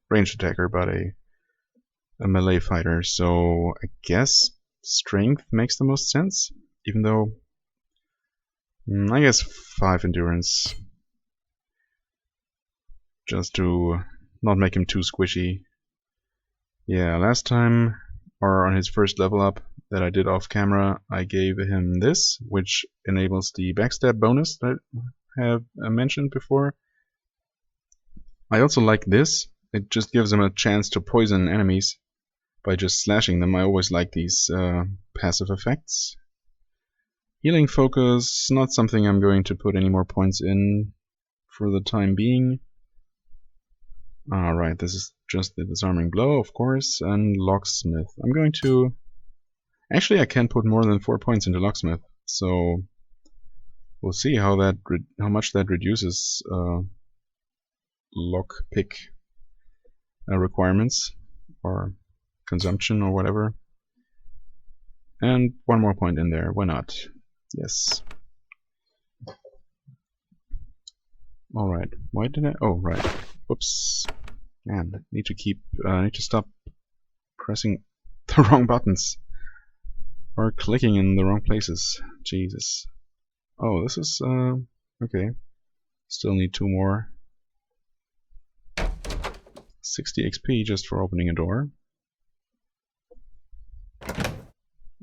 ranged attacker, but a melee fighter. So I guess strength makes the most sense. Even though, I guess 5 endurance, just to not make him too squishy. Yeah, last time, or on his first level up that I did off camera, I gave him this, which enables the backstab bonus that I have mentioned before. I also like this. It just gives him a chance to poison enemies by just slashing them. I always like these passive effects. Healing focus, not something I'm going to put any more points in for the time being. Alright, this is just the disarming blow, of course, and locksmith. I'm going to... Actually, I can put more than 4 points into locksmith, so we'll see how much that reduces lockpick requirements or consumption or whatever. And 1 more point in there, why not? Yes. Alright, why did I... Oh, right. Whoops. Man, I need to stop pressing the wrong buttons. Or clicking in the wrong places. Jesus. Oh, this is, okay. Still need 2 more. 60 XP just for opening a door.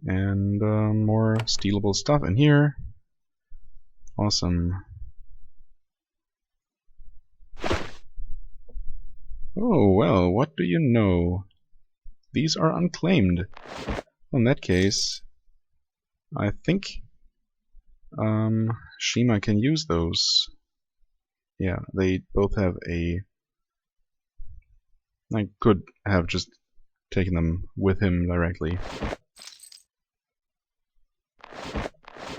And more stealable stuff in here. Awesome. Oh, well, what do you know? These are unclaimed. In that case, I think Shima can use those. Yeah, they both have a... I could have just taken them with him directly.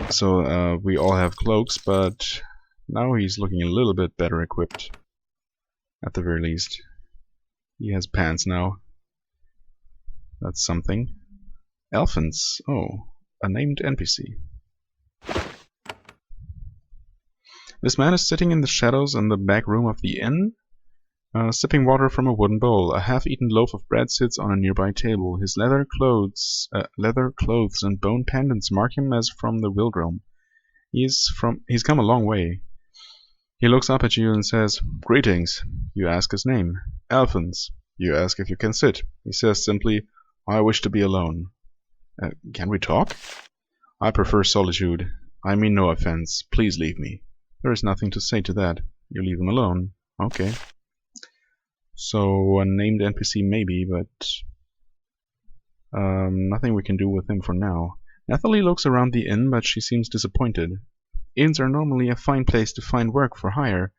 So we all have cloaks, but now he's looking a little bit better equipped. At the very least. He has pants now. That's something. Elephants. Oh, a named NPC. This man is sitting in the shadows in the back room of the inn, sipping water from a wooden bowl. A half-eaten loaf of bread sits on a nearby table. His leather clothes and bone pendants mark him as from the Wildrome. He's come a long way. He looks up at you and says, "Greetings." You ask his name. "Alphonse." You ask if you can sit. He says simply, "I wish to be alone." Can we talk? "I prefer solitude. I mean no offense. Please leave me." There is nothing to say to that. You leave him alone. Okay. So, a named NPC maybe, but nothing we can do with him for now. Nathalie looks around the inn, but she seems disappointed. Inns are normally a fine place to find work for hire,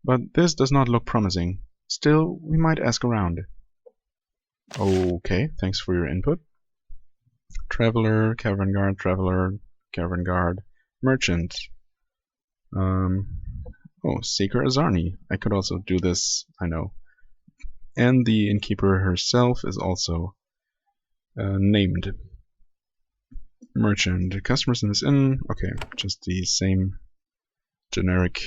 but this does not look promising. Still, we might ask around. Okay, thanks for your input. Traveler, caravan guard, merchant. Oh, Seeker Azarni. I could also do this, I know. And the innkeeper herself is also named. Merchant. Customers in this inn. Okay, just the same generic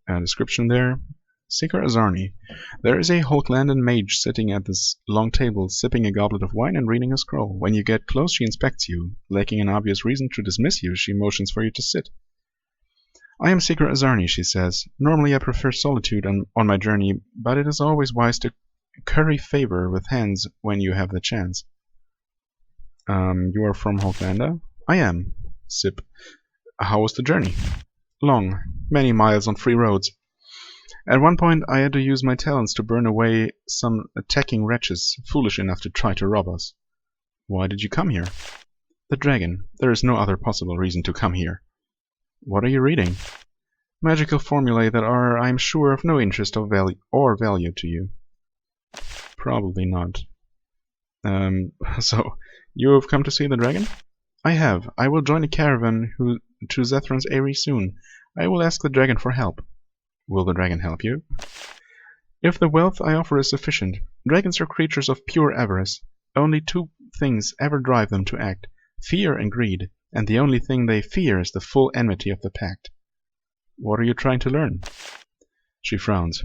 description there. Seeker Azarni. There is a Hulklandan mage sitting at this long table, sipping a goblet of wine and reading a scroll. When you get close, she inspects you. Lacking an obvious reason to dismiss you, she motions for you to sit. "I am Seeker Azarni," she says. "Normally I prefer solitude on my journey, but it is always wise to curry favor with hands when you have the chance." You are from Hulklanda? "I am." Sip. "How was the journey?" "Long. Many miles on free roads. At one point I had to use my talents to burn away some attacking wretches foolish enough to try to rob us." "Why did you come here?" "The dragon. There is no other possible reason to come here." "What are you reading?" "Magical formulae that are, I am sure, of no interest or value to you." "Probably not." So, you have come to see the dragon?" "I have. I will join a caravan to Zethron's Eyrie soon. I will ask the dragon for help." "Will the dragon help you?" "If the wealth I offer is sufficient. Dragons are creatures of pure avarice. Only 2 things ever drive them to act: fear and greed, and the only thing they fear is the full enmity of the pact." What are you trying to learn? She frowns.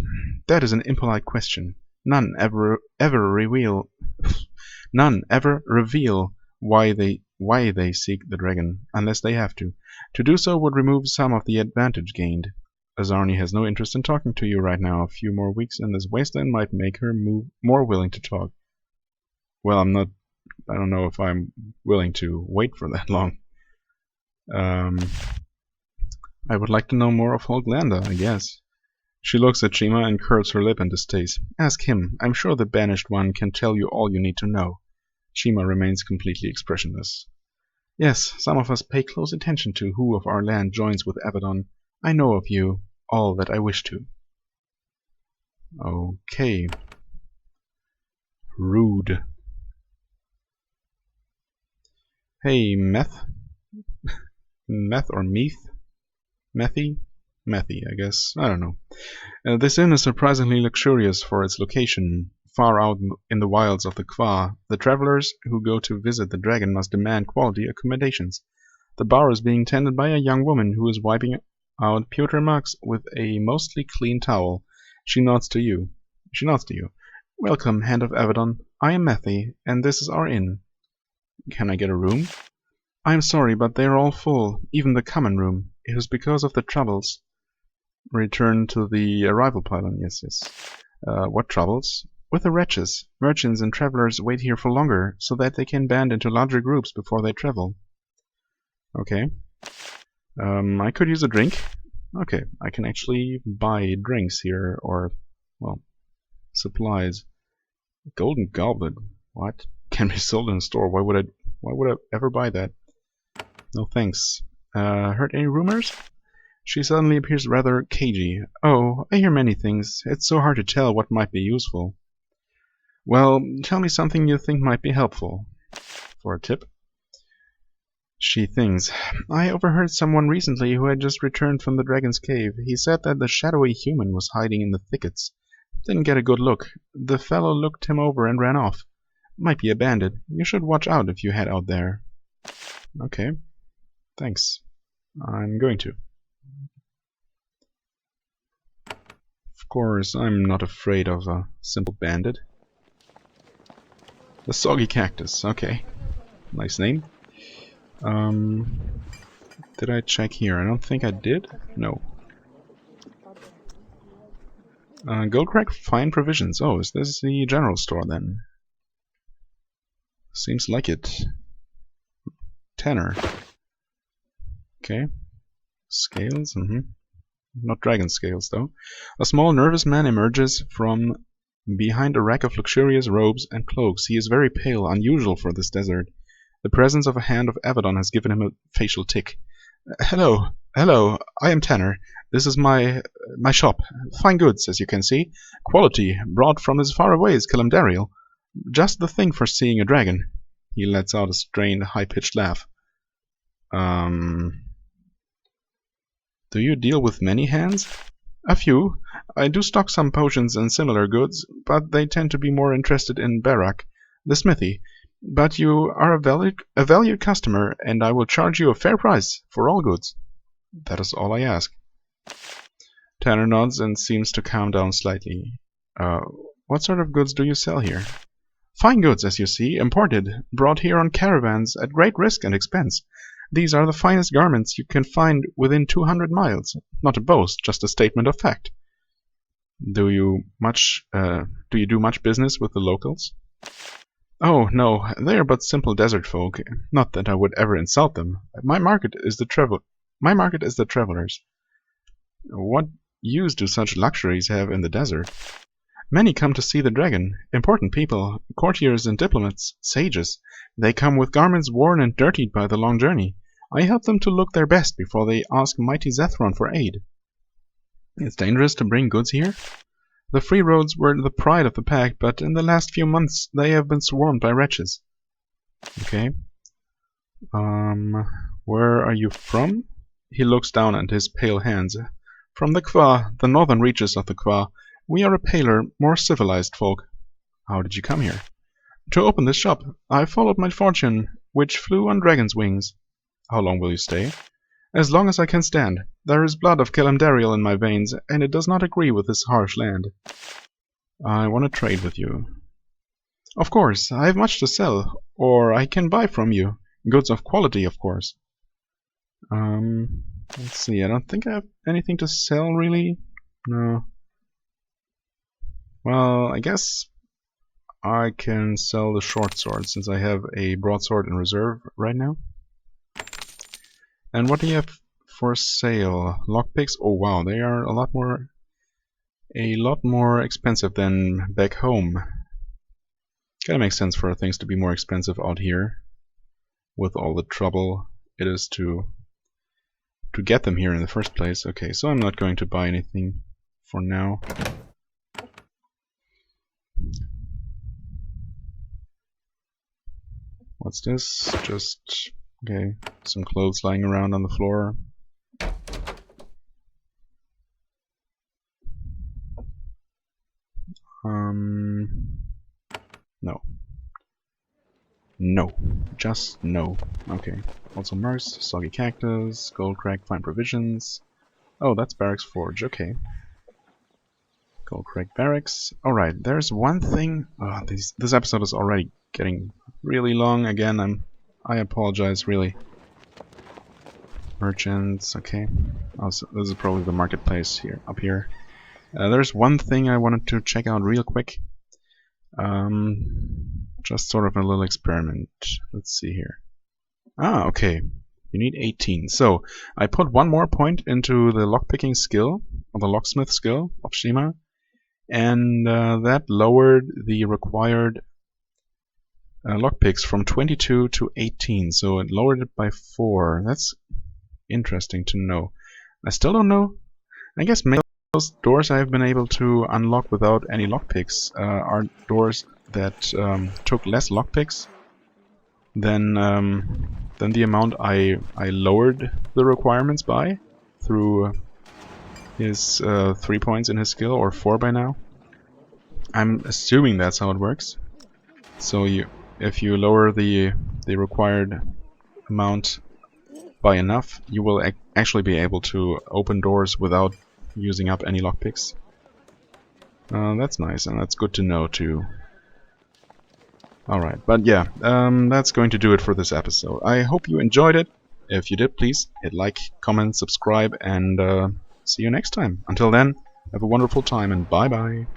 That is an impolite question. None ever reveal why they seek the dragon, unless they have to. To do so would remove some of the advantage gained. Azarni has no interest in talking to you right now. A few more weeks in this wasteland might make her more willing to talk. Well, I don't know if I'm willing to wait for that long. I would like to know more of Holglanda, I guess. She looks at Shima and curls her lip in distaste. Ask him. I'm sure the Banished One can tell you all you need to know. Shima remains completely expressionless. Yes, some of us pay close attention to who of our land joins with Avadon. I know of you, all that I wish to. Okay. Rude. Hey, Meth? Meth or Meath? Methy? Methy, I guess. I don't know. This inn is surprisingly luxurious for its location. Far out in the wilds of the Kwa, the travelers who go to visit the dragon must demand quality accommodations. The bar is being tended by a young woman who is wiping out pewter mugs with a mostly clean towel. She nods to you. Welcome, Hand of Avadon. I am Methy, and this is our inn. Can I get a room? I am sorry, but they are all full, even the common room. It is because of the troubles. Return to the arrival pylon. Yes. What troubles? With the wretches. Merchants and travelers wait here for longer, so that they can band into larger groups before they travel. Okay. I could use a drink. Okay, I can actually buy drinks here, or, well, supplies. Golden goblet. What? Can be sold in a store. Why would I ever buy that? No thanks. Heard any rumors? She suddenly appears rather cagey. Oh, I hear many things. It's so hard to tell what might be useful. Well, tell me something you think might be helpful. For a tip? She thinks. I overheard someone recently who had just returned from the dragon's cave. He said that the shadowy human was hiding in the thickets. Didn't get a good look. The fellow looked him over and ran off. Might be a bandit. You should watch out if you head out there. Okay. Thanks. I'm going to. Of course, I'm not afraid of a simple bandit. The Soggy Cactus. Okay. Nice name. Did I check here? I don't think I did. No. Goldcrag fine provisions. Oh, is this the general store then? Seems like it. Tenor. Okay. Scales. Not dragon scales, though. A small, nervous man emerges from behind a rack of luxurious robes and cloaks. He is very pale, unusual for this desert. The presence of a Hand of Avadon has given him a facial tic. Hello, I am Tanner. This is my shop. Fine goods, as you can see. Quality, brought from as far away as Kalimdariel. Just the thing for seeing a dragon. He lets out a strained, high-pitched laugh. Do you deal with many hands? A few. I do stock some potions and similar goods, but they tend to be more interested in Barak, the smithy. But you are a valued customer, and I will charge you a fair price for all goods. That is all I ask. Tanner nods and seems to calm down slightly. What sort of goods do you sell here? Fine goods, as you see, imported, brought here on caravans at great risk and expense. These are the finest garments you can find within 200 miles. Not a boast, just a statement of fact. Do you do much business with the locals? Oh, no, they are but simple desert folk. Not that I would ever insult them. My market is the travelers. What use do such luxuries have in the desert? Many come to see the dragon. Important people, courtiers and diplomats, sages. They come with garments worn and dirtied by the long journey. I help them to look their best before they ask mighty Zethron for aid. It's dangerous to bring goods here? The free roads were the pride of the pack, but in the last few months they have been swarmed by wretches. Okay. Where are you from? He looks down at his pale hands. From the Kwa, the northern reaches of the Kwa. We are a paler, more civilized folk. How did you come here? To open this shop. I followed my fortune, which flew on dragon's wings. How long will you stay? As long as I can stand. There is blood of Kalimdariel in my veins, and it does not agree with this harsh land. I want to trade with you. Of course, I have much to sell, or I can buy from you. Goods of quality, of course. Let's see, I don't think I have anything to sell, really. No. Well, I guess I can sell the short sword, since I have a broadsword in reserve right now. And what do you have for sale? Lockpicks? Oh wow, they are a lot more expensive than back home. Kinda makes sense for things to be more expensive out here, with all the trouble it is to get them here in the first place. Okay, so I'm not going to buy anything for now. What's this? Just, okay, some clothes lying around on the floor. No. No. Just no. Okay. Also Merce, Soggy Cactus, Goldcrag, Fine Provisions. Oh, that's Barracks Forge, okay. Goldcrag Barracks. Alright, there's one thing... Oh, this episode is already getting really long. Again, I apologize, really. Merchants, okay. Also, this is probably the marketplace here, up here. There's one thing I wanted to check out real quick. Just sort of a little experiment. Let's see here. Ah, okay. You need 18. So, I put one more point into the lockpicking skill, or the locksmith skill of Shima, and that lowered the required lockpicks from 22 to 18. So it lowered it by 4. That's interesting to know. I still don't know. I guess maybe those doors I've been able to unlock without any lockpicks are doors that took less lockpicks than the amount I lowered the requirements by through his 3 points in his skill, or 4 by now. I'm assuming that's how it works. So if you lower the required amount by enough, you will actually be able to open doors without using up any lockpicks. That's nice, and that's good to know too. Alright, but yeah, that's going to do it for this episode. I hope you enjoyed it. If you did, please hit like, comment, subscribe, and see you next time. Until then, have a wonderful time, and bye bye.